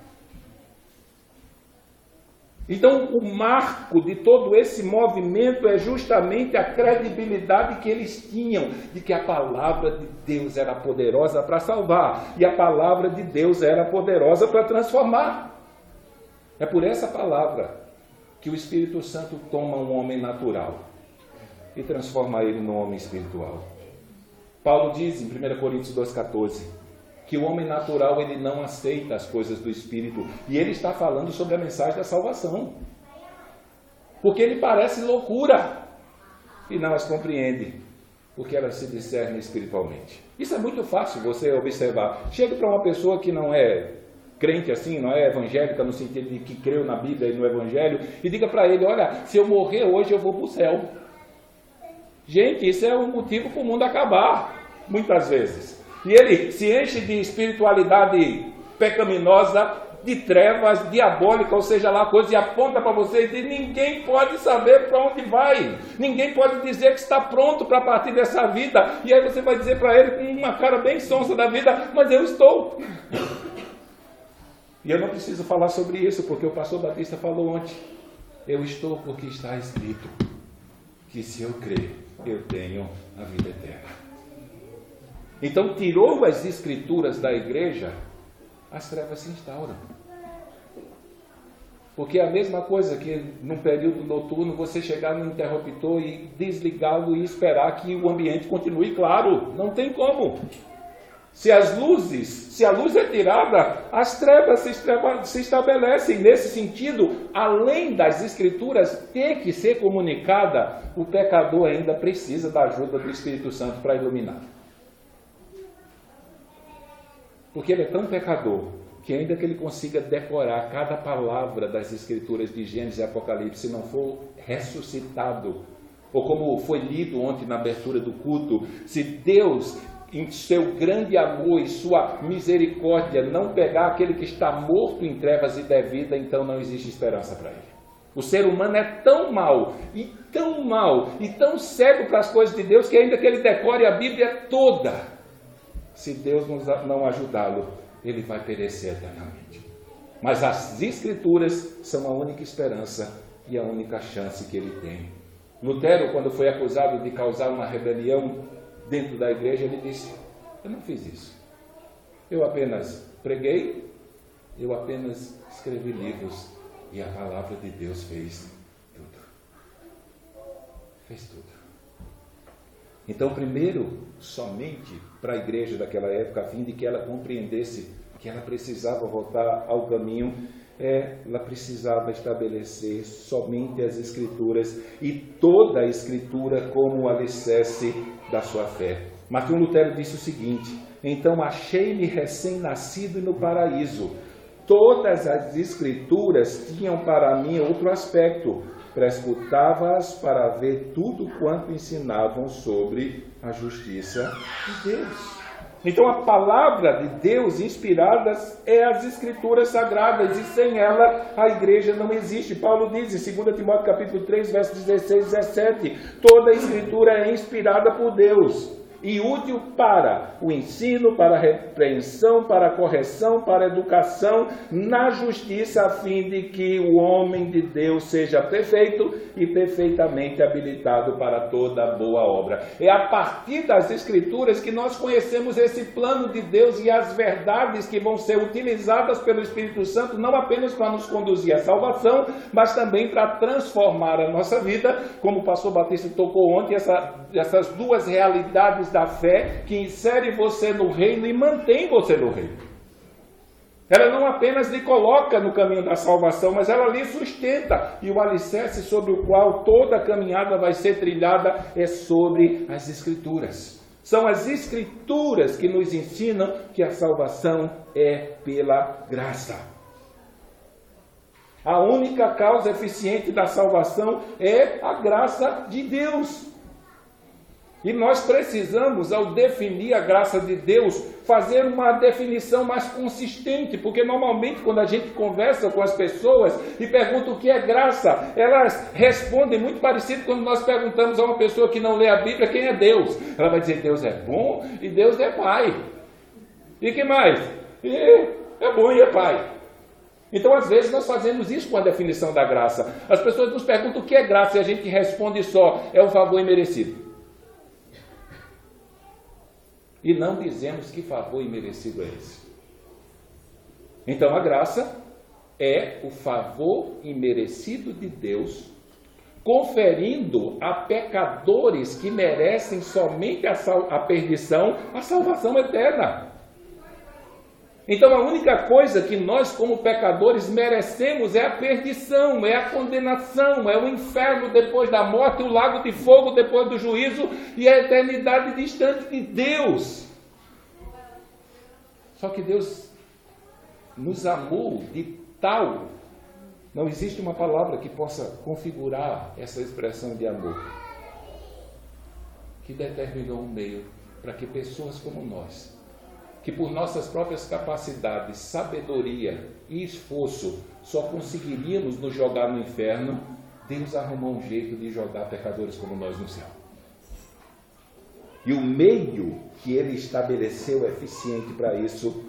Então, o marco de todo esse movimento é justamente a credibilidade que eles tinham de que a palavra de Deus era poderosa para salvar e a palavra de Deus era poderosa para transformar. É por essa palavra que o Espírito Santo toma um homem natural e transforma ele num homem espiritual. Paulo diz em 1 Coríntios 2,14 que o homem natural ele não aceita as coisas do Espírito. E ele está falando sobre a mensagem da salvação. Porque ele parece loucura e não as compreende, porque elas se discernem espiritualmente. Isso é muito fácil você observar. Chega para uma pessoa que não é crente assim, não é evangélica no sentido de que creu na Bíblia e no Evangelho, e diga para ele, olha, se eu morrer hoje eu vou para o céu. Gente, isso é um motivo para o mundo acabar, muitas vezes. E ele se enche de espiritualidade pecaminosa, de trevas, diabólica, ou seja lá, coisa, e aponta para você e diz, ninguém pode saber para onde vai. Ninguém pode dizer que está pronto para partir dessa vida. E aí você vai dizer para ele com uma cara bem sonsa da vida, mas eu estou. E eu não preciso falar sobre isso, porque o pastor Batista falou ontem. Eu estou porque está escrito que se eu crer, eu tenho a vida eterna. Então, tirou as Escrituras da igreja, as trevas se instauram. Porque é a mesma coisa que num período noturno você chegar no interruptor e desligá-lo e esperar que o ambiente continue claro. Não tem como. Se a luz é tirada, as trevas se estabelecem. Nesse sentido, além das Escrituras ter que ser comunicada, o pecador ainda precisa da ajuda do Espírito Santo para iluminar. Porque ele é tão pecador, que ainda que ele consiga decorar cada palavra das Escrituras de Gênesis e Apocalipse, se não for ressuscitado, ou como foi lido ontem na abertura do culto, se Deus, em seu grande amor e sua misericórdia, não pegar aquele que está morto em trevas e der vida, então não existe esperança para ele. O ser humano é tão mau, e tão cego para as coisas de Deus, que ainda que ele decore a Bíblia toda, se Deus não ajudá-lo, ele vai perecer eternamente. Mas as Escrituras são a única esperança e a única chance que ele tem. Lutero, quando foi acusado de causar uma rebelião dentro da igreja, ele disse, eu não fiz isso. Eu apenas preguei, eu apenas escrevi livros e a palavra de Deus fez tudo. Fez tudo. Então, primeiro, somente para a igreja daquela época, a fim de que ela compreendesse que ela precisava voltar ao caminho, ela precisava estabelecer somente as Escrituras e toda a Escritura como o alicerce da sua fé. Martinho Lutero disse o seguinte, então achei-me recém-nascido no paraíso. Todas as Escrituras tinham para mim outro aspecto. Prescutava-as para ver tudo quanto ensinavam sobre a justiça de Deus. Então a palavra de Deus inspirada é as Escrituras Sagradas, e sem ela a igreja não existe. Paulo diz em 2 Timóteo capítulo 3, versos 16 e 17, toda a Escritura é inspirada por Deus e útil para o ensino, para a repreensão, para a correção, para a educação, na justiça, a fim de que o homem de Deus seja perfeito e perfeitamente habilitado para toda boa obra. É a partir das Escrituras que nós conhecemos esse plano de Deus e as verdades que vão ser utilizadas pelo Espírito Santo, não apenas para nos conduzir à salvação, mas também para transformar a nossa vida, como o pastor Batista tocou ontem, essas duas realidades da fé que insere você no reino e mantém você no reino. Ela não apenas lhe coloca no caminho da salvação, mas ela lhe sustenta. E o alicerce sobre o qual toda a caminhada vai ser trilhada é sobre as Escrituras. São as Escrituras que nos ensinam que a salvação é pela graça. A única causa eficiente da salvação é a graça de Deus. E nós precisamos, ao definir a graça de Deus, fazer uma definição mais consistente, porque normalmente quando a gente conversa com as pessoas e pergunta o que é graça, elas respondem muito parecido quando nós perguntamos a uma pessoa que não lê a Bíblia quem é Deus. Ela vai dizer Deus é bom e Deus é Pai. E que mais? E é bom e é Pai. Então, às vezes, nós fazemos isso com a definição da graça. As pessoas nos perguntam o que é graça e a gente responde só, é um favor imerecido. E não dizemos que favor imerecido é esse. Então a graça é o favor imerecido de Deus, conferindo a pecadores que merecem somente a perdição, a salvação eterna. Então a única coisa que nós como pecadores merecemos é a perdição, é a condenação, é o inferno depois da morte, o lago de fogo depois do juízo e a eternidade distante de Deus. Só que Deus nos amou de tal, não existe uma palavra que possa configurar essa expressão de amor, que determinou um meio para que pessoas como nós, que por nossas próprias capacidades, sabedoria e esforço só conseguiríamos nos jogar no inferno, Deus arrumou um jeito de jogar pecadores como nós no céu. E o meio que Ele estabeleceu eficiente para isso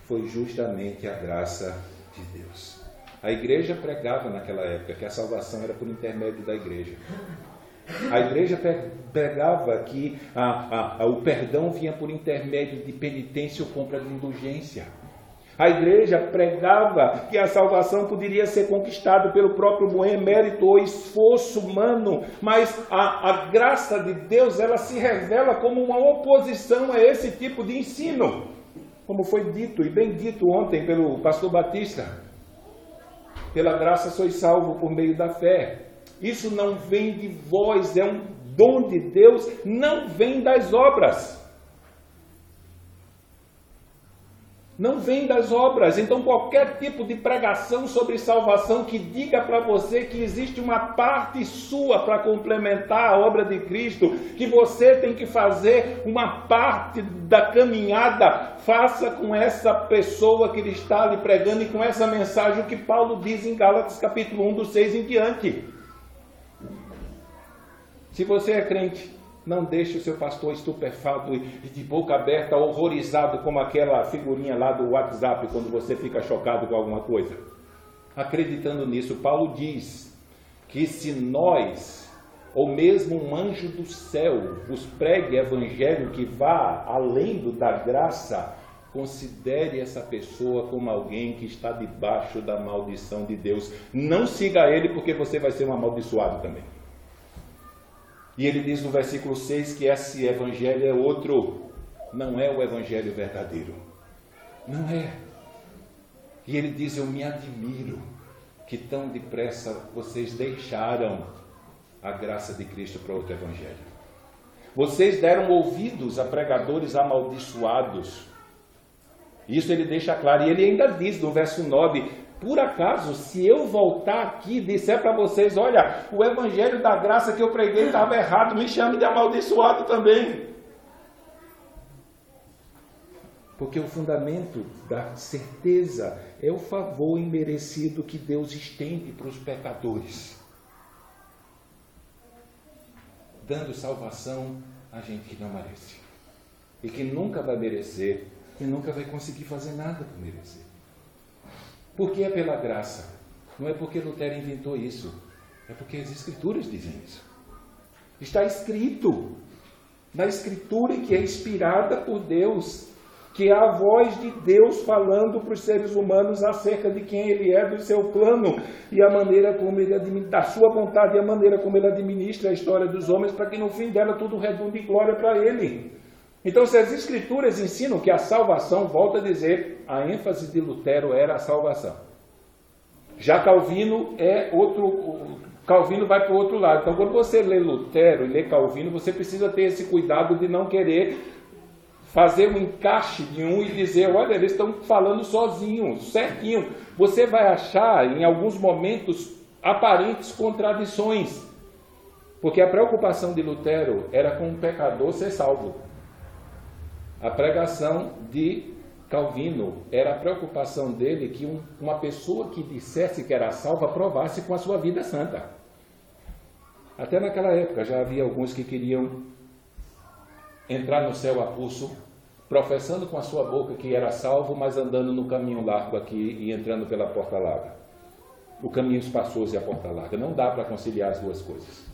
foi justamente a graça de Deus. A igreja pregava naquela época que a salvação era por intermédio da igreja. A igreja pregava que o perdão vinha por intermédio de penitência ou compra de indulgência. A igreja pregava que a salvação poderia ser conquistada pelo próprio bom mérito ou esforço humano, mas a graça de Deus, ela se revela como uma oposição a esse tipo de ensino, como foi dito e bem dito ontem pelo pastor Batista. Pela graça sois salvos por meio da fé. Isso não vem de vós, é um dom de Deus, não vem das obras. Não vem das obras. Então qualquer tipo de pregação sobre salvação que diga para você que existe uma parte sua para complementar a obra de Cristo, que você tem que fazer uma parte da caminhada, faça com essa pessoa que ele está lhe pregando e com essa mensagem o que Paulo diz em Gálatas capítulo 1, do 6 em diante. Se você é crente, não deixe o seu pastor estupefato e de boca aberta, horrorizado, como aquela figurinha lá do WhatsApp, quando você fica chocado com alguma coisa. Acreditando nisso, Paulo diz que se nós, ou mesmo um anjo do céu, vos pregue evangelho que vá além da graça, considere essa pessoa como alguém que está debaixo da maldição de Deus. Não siga ele, porque você vai ser um amaldiçoado também. E ele diz no versículo 6 que esse evangelho é outro, não é o evangelho verdadeiro. Não é. E ele diz, eu me admiro que tão depressa vocês deixaram a graça de Cristo para outro evangelho. Vocês deram ouvidos a pregadores amaldiçoados. Isso ele deixa claro. E ele ainda diz no verso 9, por acaso, se eu voltar aqui e disser para vocês, olha, o evangelho da graça que eu preguei estava errado, me chame de amaldiçoado também. Porque o fundamento da certeza é o favor imerecido que Deus estende para os pecadores, dando salvação a gente que não merece, e que nunca vai merecer, e nunca vai conseguir fazer nada para merecer. Porque é pela graça, não é porque Lutero inventou isso, é porque as Escrituras dizem isso. Está escrito, na Escritura que é inspirada por Deus, que é a voz de Deus falando para os seres humanos acerca de quem Ele é, do seu plano e a maneira como Ele administra, da sua vontade e a maneira como Ele administra a história dos homens, para que no fim dela tudo redunde em glória para Ele. Então, se as Escrituras ensinam que a salvação, volta a dizer, a ênfase de Lutero era a salvação. Já Calvino Calvino vai para o outro lado. Então, quando você lê Lutero e lê Calvino, você precisa ter esse cuidado de não querer fazer um encaixe de um e dizer, olha, eles estão falando sozinhos, certinho. Você vai achar, em alguns momentos, aparentes contradições. Porque a preocupação de Lutero era com o pecador ser salvo. A pregação de Calvino era a preocupação dele que uma pessoa que dissesse que era salva provasse com a sua vida santa. Até naquela época já havia alguns que queriam entrar no céu a pulso, professando com a sua boca que era salvo, mas andando no caminho largo aqui e entrando pela porta larga. O caminho espaçoso e a porta larga. Não dá para conciliar as duas coisas.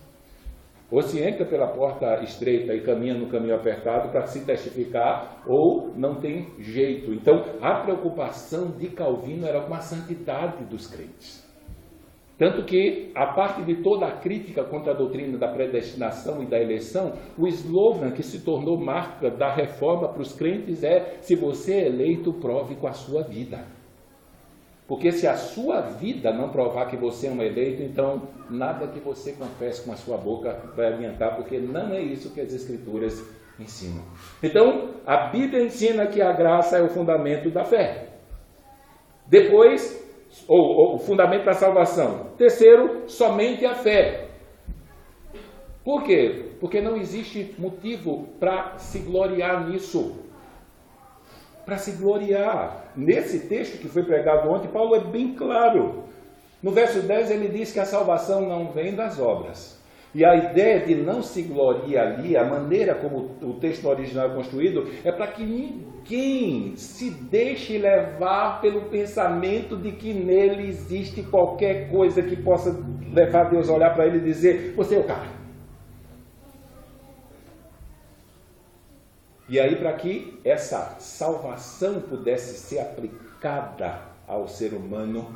Ou se entra pela porta estreita e caminha no caminho apertado para se testificar, ou não tem jeito. Então, a preocupação de Calvino era com a santidade dos crentes. Tanto que, a parte de toda a crítica contra a doutrina da predestinação e da eleição, o slogan que se tornou marca da reforma para os crentes é: se você é eleito, prove com a sua vida. Porque se a sua vida não provar que você é um eleito, então nada que você confesse com a sua boca vai adiantar, porque não é isso que as Escrituras ensinam. Então, a Bíblia ensina que a graça é o fundamento da fé. Depois, o fundamento da salvação. Terceiro, somente a fé. Por quê? Porque não existe motivo para se gloriar nisso. Para se gloriar. Nesse texto que foi pregado ontem, Paulo é bem claro. No verso 10 ele diz que a salvação não vem das obras. E a ideia de não se gloriar ali, a maneira como o texto original é construído, é para que ninguém se deixe levar pelo pensamento de que nele existe qualquer coisa que possa levar Deus a olhar para ele e dizer: você é o cara. E aí, para que essa salvação pudesse ser aplicada ao ser humano,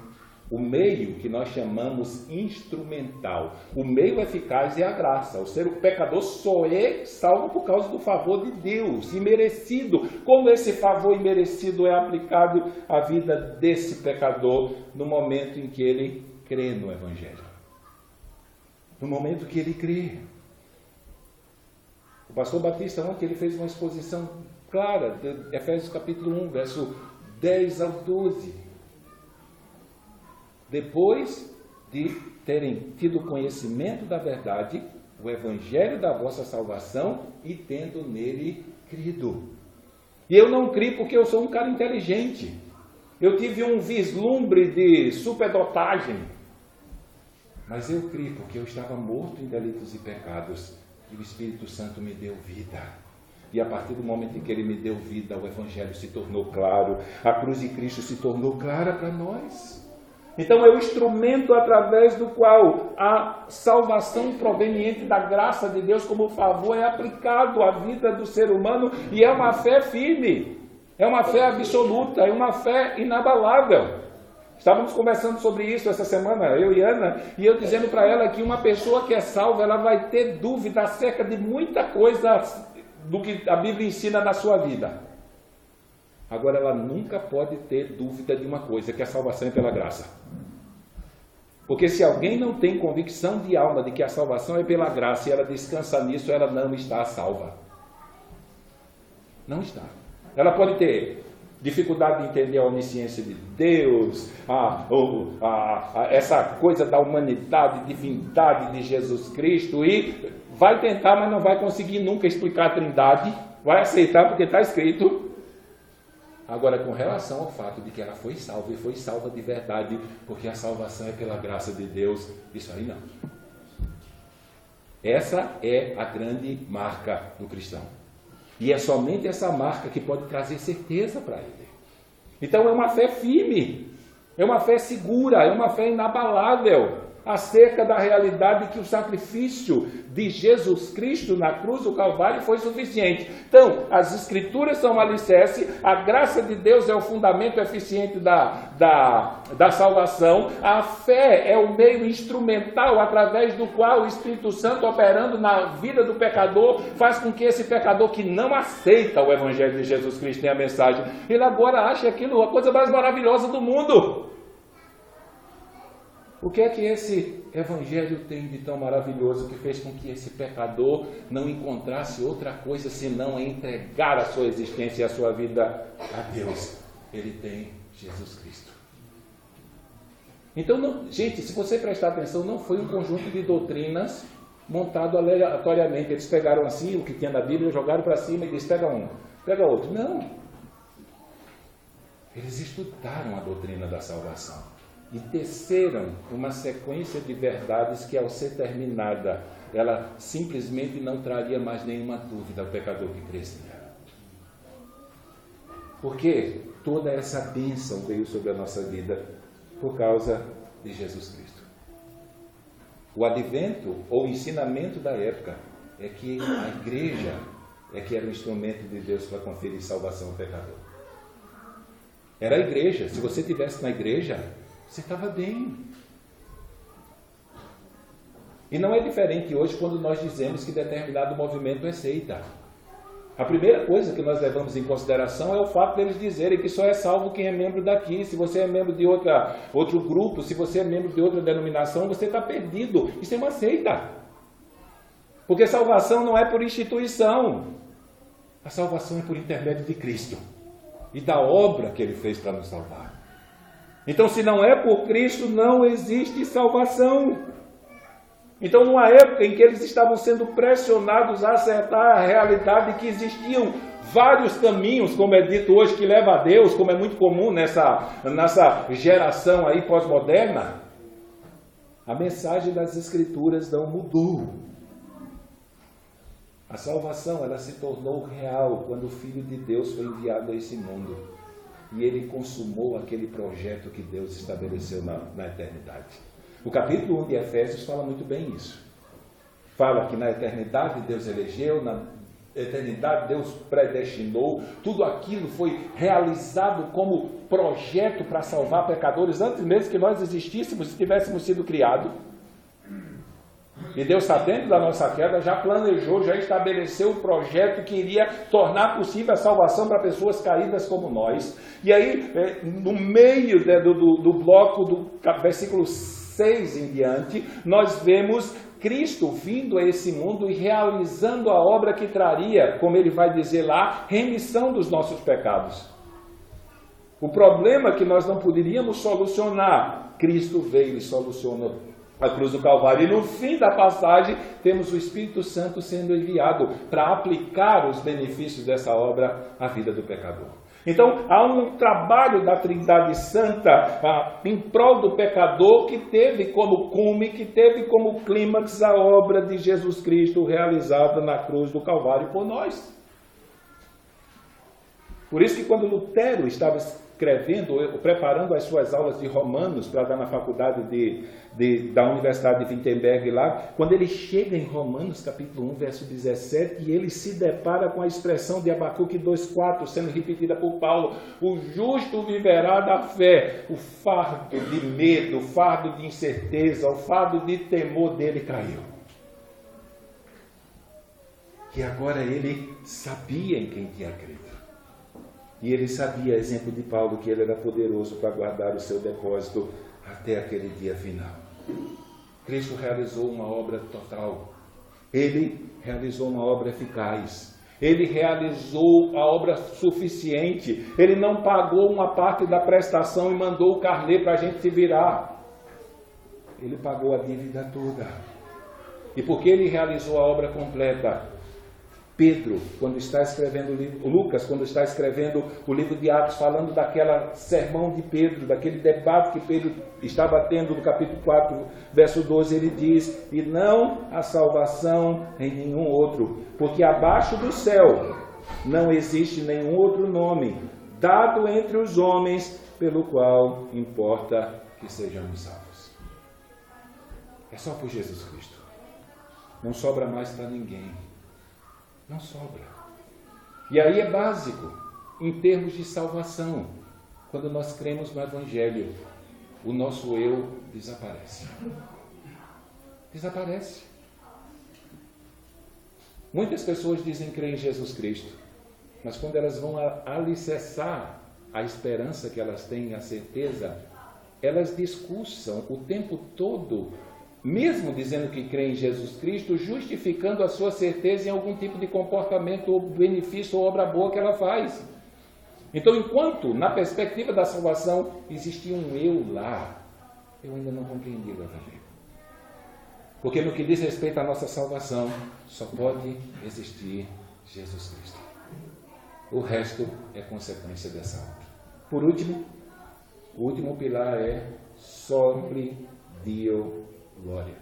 o meio que nós chamamos instrumental, o meio eficaz é a graça. O pecador só é salvo por causa do favor de Deus, imerecido. Como esse favor imerecido é aplicado à vida desse pecador no momento em que ele crê no Evangelho? No momento que ele crê. O pastor Batista ontem ele fez uma exposição clara de Efésios capítulo 1, verso 10 ao 12. Depois de terem tido conhecimento da verdade, o evangelho da vossa salvação, e tendo nele crido. E eu não criei porque eu sou um cara inteligente. Eu tive um vislumbre de superdotagem. Mas eu criei porque eu estava morto em delitos e pecados. E o Espírito Santo me deu vida. E a partir do momento em que Ele me deu vida, o Evangelho se tornou claro. A cruz de Cristo se tornou clara para nós. Então é o instrumento através do qual a salvação proveniente da graça de Deus como favor é aplicado à vida do ser humano. E é uma fé firme. É uma fé absoluta. É uma fé inabalável. Estávamos conversando sobre isso essa semana, eu e Ana, e eu dizendo para ela que uma pessoa que é salva, ela vai ter dúvida acerca de muita coisa do que a Bíblia ensina na sua vida. Agora, ela nunca pode ter dúvida de uma coisa, que a salvação é pela graça. Porque se alguém não tem convicção de alma de que a salvação é pela graça e ela descansa nisso, ela não está salva. Não está. Ela pode ter dificuldade de entender a onisciência de Deus, essa coisa da humanidade, divindade de Jesus Cristo, e vai tentar, mas não vai conseguir nunca explicar a Trindade, vai aceitar porque está escrito, Agora, com relação ao fato de que ela foi salva, e foi salva de verdade, porque a salvação é pela graça de Deus, isso aí não. Essa é a grande marca do cristão. E é somente essa marca que pode trazer certeza para ele. Então é uma fé firme, é uma fé segura, é uma fé inabalável acerca da realidade que o sacrifício de Jesus Cristo na cruz do Calvário foi suficiente. Então, as Escrituras são um alicerce, a graça de Deus é o fundamento eficiente da salvação, a fé é o meio instrumental através do qual o Espírito Santo, operando na vida do pecador, faz com que esse pecador que não aceita o Evangelho de Jesus Cristo tenha a mensagem, ele agora acha aquilo a coisa mais maravilhosa do mundo. O que é que esse Evangelho tem de tão maravilhoso que fez com que esse pecador não encontrasse outra coisa senão entregar a sua existência e a sua vida a Deus? Ele tem Jesus Cristo. Então, gente, se você prestar atenção, não foi um conjunto de doutrinas montado aleatoriamente. Eles pegaram assim o que tinha na Bíblia, jogaram para cima e disseram: pega um, pega outro. Não. Eles estudaram a doutrina da salvação e teceram uma sequência de verdades que, ao ser terminada, ela simplesmente não traria mais nenhuma dúvida ao pecador que cresce nela. Porque toda essa bênção veio sobre a nossa vida por causa de Jesus Cristo. O advento ou o ensinamento da época é que a igreja é que era o instrumento de Deus para conferir salvação ao pecador. Era a igreja. Se você estivesse na igreja, você estava bem. E não é diferente hoje quando nós dizemos que determinado movimento é seita. A primeira coisa que nós levamos em consideração é o fato deles dizerem que só é salvo quem é membro daqui. Se você é membro de outro grupo, se você é membro de outra denominação, você está perdido. Isso é uma seita. Porque salvação não é por instituição. A salvação é por intermédio de Cristo e da obra que Ele fez para nos salvar. Então, se não é por Cristo, não existe salvação. Então, numa época em que eles estavam sendo pressionados a acertar a realidade que existiam vários caminhos, como é dito hoje, que leva a Deus, como é muito comum nessa geração aí pós-moderna, a mensagem das Escrituras não mudou. A salvação, ela se tornou real quando o Filho de Deus foi enviado a esse mundo. E ele consumou aquele projeto que Deus estabeleceu na eternidade. O capítulo 1 de Efésios fala muito bem isso. Fala que na eternidade Deus elegeu, na eternidade Deus predestinou, tudo aquilo foi realizado como projeto para salvar pecadores antes mesmo que nós existíssemos e tivéssemos sido criados. E Deus, sabendo da nossa queda, já planejou, já estabeleceu um projeto que iria tornar possível a salvação para pessoas caídas como nós. E aí, no meio do bloco do versículo 6 em diante, nós vemos Cristo vindo a esse mundo e realizando a obra que traria, como ele vai dizer lá, remissão dos nossos pecados. O problema que nós não poderíamos solucionar, Cristo veio e solucionou a cruz do Calvário. E no fim da passagem, temos o Espírito Santo sendo enviado para aplicar os benefícios dessa obra à vida do pecador. Então, há um trabalho da Trindade Santa em prol do pecador que teve como cume, que teve como clímax a obra de Jesus Cristo realizada na cruz do Calvário por nós. Por isso que quando Lutero estava escrevendo, preparando as suas aulas de Romanos para dar na faculdade da Universidade de Wittenberg lá, quando ele chega em Romanos capítulo 1, verso 17, e ele se depara com a expressão de Abacuque 2,4 sendo repetida por Paulo: o justo viverá da fé. O fardo de medo, o fardo de incerteza, o fardo de temor dele caiu. Que agora ele sabia em quem tinha crido. E ele sabia, exemplo de Paulo, que ele era poderoso para guardar o seu depósito até aquele dia final. Cristo realizou uma obra total. Ele realizou uma obra eficaz. Ele realizou a obra suficiente. Ele não pagou uma parte da prestação e mandou o carnê para a gente se virar. Ele pagou a dívida toda. E porque ele realizou a obra completa, Pedro, quando está escrevendo o livro, Lucas, quando está escrevendo o livro de Atos, falando daquela sermão de Pedro, daquele debate que Pedro estava tendo no capítulo 4, verso 12, ele diz: e não há salvação em nenhum outro, porque abaixo do céu não existe nenhum outro nome dado entre os homens pelo qual importa que sejamos salvos. É só por Jesus Cristo. Não sobra mais para ninguém. Não sobra. E aí é básico, em termos de salvação. Quando nós cremos no Evangelho, o nosso eu desaparece. Desaparece. Muitas pessoas dizem crer em Jesus Cristo, mas quando elas vão alicerçar a esperança que elas têm, a certeza, elas discursam o tempo todo, mesmo dizendo que creem em Jesus Cristo, justificando a sua certeza em algum tipo de comportamento ou benefício ou obra boa que ela faz. Então, enquanto na perspectiva da salvação existia um eu lá, eu ainda não compreendi o Evangelho. Porque no que diz respeito à nossa salvação, só pode existir Jesus Cristo. O resto é consequência dessa obra. Por último, o último pilar é sobre Dio glória.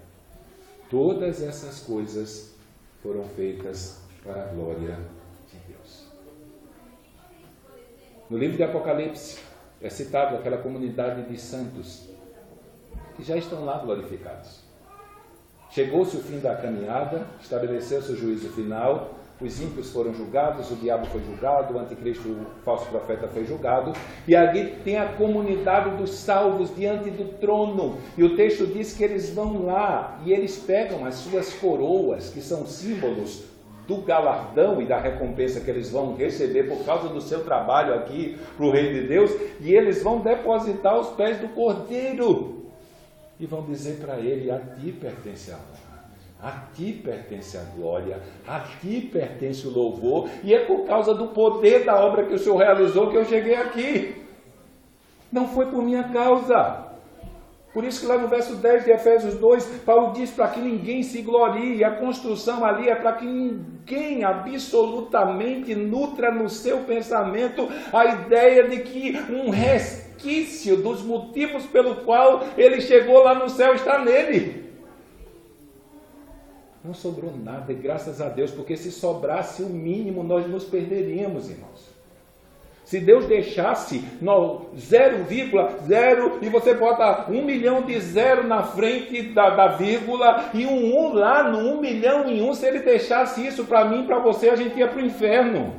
Todas essas coisas foram feitas para a glória de Deus. No livro de Apocalipse é citado aquela comunidade de santos que já estão lá glorificados. Chegou-se o fim da caminhada, estabeleceu-se o juízo final, os ímpios foram julgados, o diabo foi julgado, o anticristo, o falso profeta foi julgado, e ali tem a comunidade dos salvos diante do trono, e o texto diz que eles vão lá e eles pegam as suas coroas, que são símbolos do galardão e da recompensa que eles vão receber por causa do seu trabalho aqui para o reino de Deus, e eles vão depositar aos pés do Cordeiro e vão dizer para ele: a ti pertence a honra, a ti pertence a glória, a ti pertence o louvor, e é por causa do poder da obra que o Senhor realizou que eu cheguei aqui. Não foi por minha causa. Por isso que lá no verso 10 de Efésios 2, Paulo diz para que ninguém se glorie, e a construção ali é para que ninguém absolutamente nutra no seu pensamento a ideia de que um resquício dos motivos pelo qual ele chegou lá no céu está nele. Não sobrou nada, e graças a Deus, porque se sobrasse o mínimo, nós nos perderíamos, irmãos. Se Deus deixasse 0,0 e você bota 1 milhão de zero na frente da vírgula e um 1 lá no 1 milhão em 1, se Ele deixasse isso para mim e para você, a gente ia para o inferno.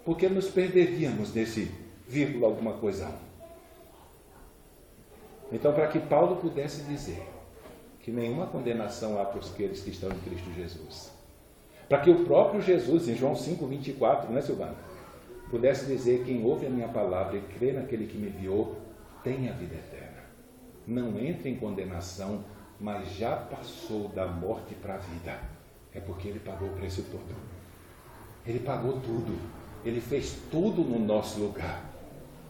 Porque nos perderíamos nesse vírgula alguma coisa. Então, para que Paulo pudesse dizer que nenhuma condenação há para aqueles que estão em Cristo Jesus, para que o próprio Jesus, em João 5,24, não é, Silvana, pudesse dizer: quem ouve a minha palavra e crê naquele que me enviou, tem a vida eterna. Não entra em condenação, mas já passou da morte para a vida. É porque Ele pagou o preço todo. Ele pagou tudo. Ele fez tudo no nosso lugar.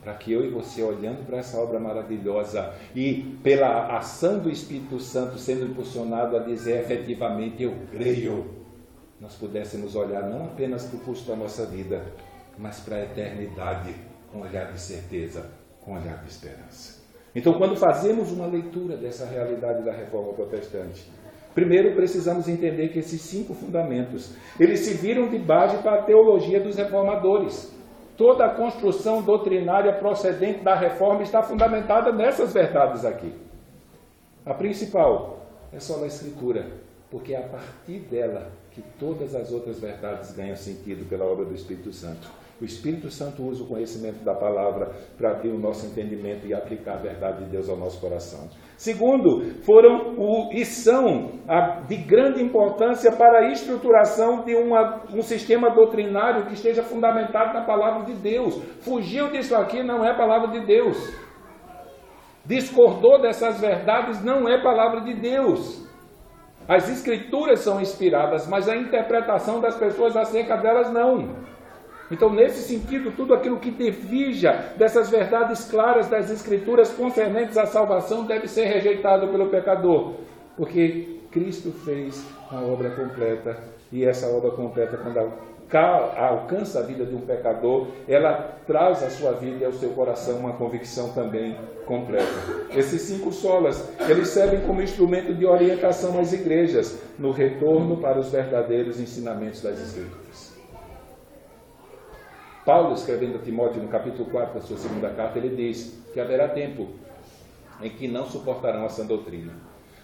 Para que eu e você, olhando para essa obra maravilhosa e pela ação do Espírito Santo sendo impulsionado a dizer efetivamente: eu creio, nós pudéssemos olhar não apenas para o custo da nossa vida, mas para a eternidade, com olhar de certeza, com olhar de esperança. Então, quando fazemos uma leitura dessa realidade da Reforma Protestante, primeiro precisamos entender que esses 5 fundamentos, eles se viram de base para a teologia dos reformadores. Toda a construção doutrinária procedente da Reforma está fundamentada nessas verdades aqui. A principal é só a Escritura, porque é a partir dela que todas as outras verdades ganham sentido pela obra do Espírito Santo. O Espírito Santo usa o conhecimento da palavra para abrir o nosso entendimento e aplicar a verdade de Deus ao nosso coração. Segundo, são de grande importância para a estruturação de um sistema doutrinário que esteja fundamentado na palavra de Deus. Fugiu disso aqui, não é palavra de Deus. Discordou dessas verdades, não é palavra de Deus. As Escrituras são inspiradas, mas a interpretação das pessoas acerca delas não. Então, nesse sentido, tudo aquilo que diverja dessas verdades claras das Escrituras concernentes à salvação deve ser rejeitado pelo pecador, porque Cristo fez a obra completa E essa obra completa, quando alcança a vida de um pecador, ela traz à sua vida e ao seu coração uma convicção também completa. Esses 5 solas, eles servem como instrumento de orientação às igrejas, no retorno para os verdadeiros ensinamentos das Escrituras. Paulo, escrevendo a Timóteo no capítulo 4 da sua segunda carta, ele diz que haverá tempo em que não suportarão a sã doutrina,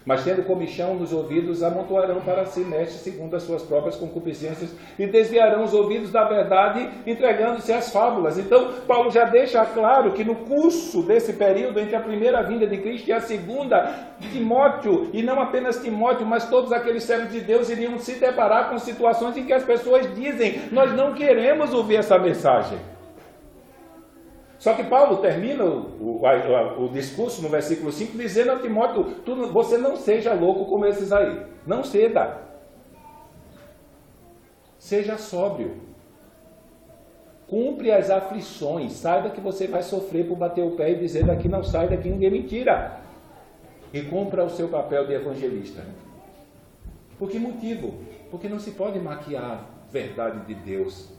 mas tendo comichão nos ouvidos, amontoarão para si mestres segundo as suas próprias concupiscências e desviarão os ouvidos da verdade, entregando-se às fábulas. Então, Paulo já deixa claro que no curso desse período entre a primeira vinda de Cristo e a segunda, Timóteo, e não apenas Timóteo, mas todos aqueles servos de Deus iriam se deparar com situações em que as pessoas dizem: nós não queremos ouvir essa mensagem. Só que Paulo termina o discurso no versículo 5 dizendo a Timóteo: você não seja louco como esses aí. Não ceda. Seja sóbrio. Cumpre as aflições. Saiba que você vai sofrer por bater o pé e dizer: daqui não sai, daqui ninguém me tira. E cumpra o seu papel de evangelista. Por que motivo? Porque não se pode maquiar a verdade de Deus.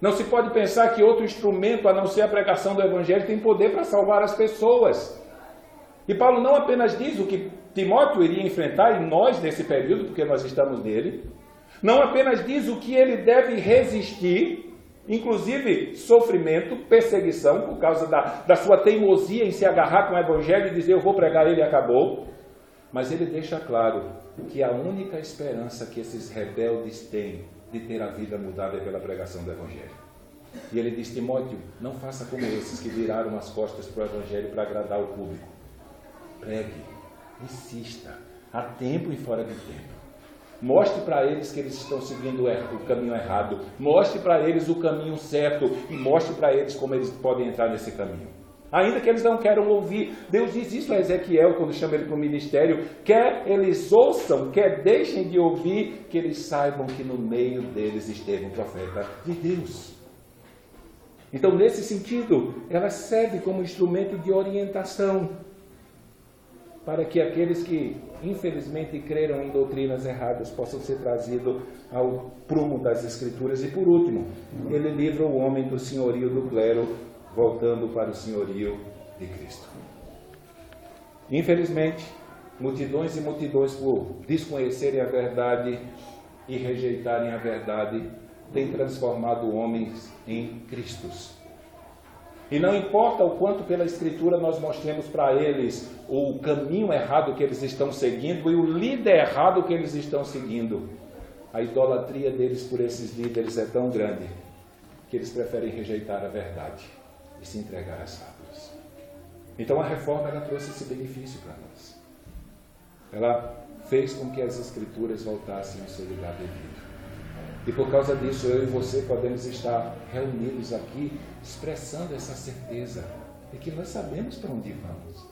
Não se pode pensar que outro instrumento, a não ser a pregação do Evangelho, tem poder para salvar as pessoas. E Paulo não apenas diz o que Timóteo iria enfrentar, e nós nesse período, porque nós estamos nele, não apenas diz o que ele deve resistir, inclusive sofrimento, perseguição, por causa da sua teimosia em se agarrar com o Evangelho e dizer: eu vou pregar ele e acabou. Mas ele deixa claro que a única esperança que esses rebeldes têm de ter a vida mudada é pela pregação do Evangelho. E ele diz: Timóteo, não faça como esses que viraram as costas para o Evangelho para agradar o público. Pregue, insista, a tempo e fora de tempo. Mostre para eles que eles estão seguindo o caminho errado. Mostre para eles o caminho certo e mostre para eles como eles podem entrar nesse caminho. Ainda que eles não queiram ouvir. Deus diz isso a Ezequiel quando chama ele para o ministério. Quer eles ouçam, quer deixem de ouvir, que eles saibam que no meio deles esteve um profeta de Deus. Então, nesse sentido, ela serve como instrumento de orientação para que aqueles que, infelizmente, creram em doutrinas erradas possam ser trazidos ao prumo das Escrituras. E, por último, ele livra o homem do senhorio do clero, voltando para o senhorio de Cristo. Infelizmente, multidões e multidões, por desconhecerem a verdade e rejeitarem a verdade, têm transformado homens em Cristos. E não importa o quanto pela Escritura nós mostremos para eles o caminho errado que eles estão seguindo e o líder errado que eles estão seguindo, a idolatria deles por esses líderes é tão grande que eles preferem rejeitar a verdade e se entregar às fábulas. Então a reforma ela trouxe esse benefício para nós. Ela fez com que as Escrituras voltassem ao seu lugar devido. E por causa disso eu e você podemos estar reunidos aqui expressando essa certeza de que nós sabemos para onde vamos.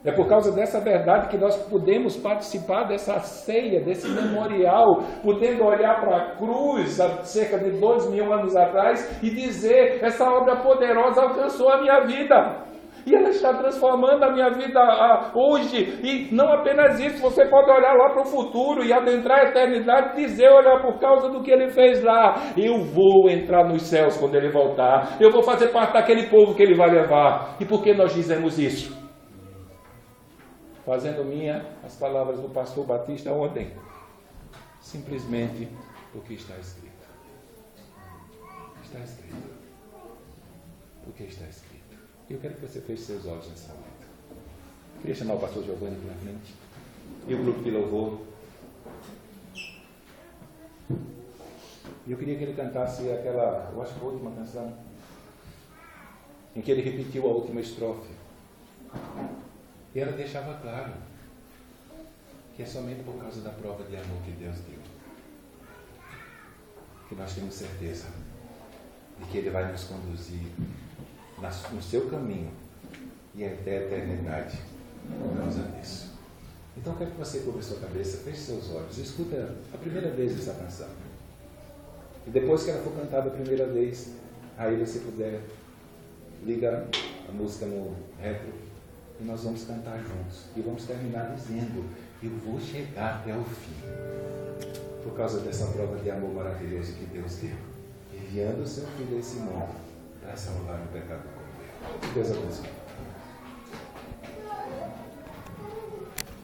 É por causa dessa verdade que nós podemos participar dessa ceia, desse memorial, podendo olhar para a cruz há cerca de 2000 anos atrás e dizer: essa obra poderosa alcançou a minha vida. E ela está transformando a minha vida hoje. E não apenas isso, você pode olhar lá para o futuro e adentrar a eternidade e dizer: olha, por causa do que ele fez lá, eu vou entrar nos céus quando ele voltar. Eu vou fazer parte daquele povo que ele vai levar. E por que nós dizemos isso? Fazendo minha as palavras do pastor Batista ontem. Simplesmente porque está escrito. Está escrito. Porque está escrito. Eu quero que você feche seus olhos nessa momento. Queria chamar o pastor Giovanni aqui na frente. E o grupo de louvor. E eu queria que ele cantasse aquela, eu acho que a última canção, em que ele repetiu a última estrofe. E ela deixava claro que é somente por causa da prova de amor que Deus deu que nós temos certeza de que Ele vai nos conduzir no seu caminho e até a eternidade por causa disso. Então eu quero que você cubra sua cabeça, feche seus olhos, escuta a primeira vez essa canção. E depois que ela for cantada a primeira vez, aí você puder, liga a música no retro e nós vamos cantar juntos. E vamos terminar dizendo eu vou chegar até o fim. Por causa dessa prova de amor maravilhoso que Deus deu, enviando o seu Filho a esse mundo para salvar o pecado como eu. Deus abençoe.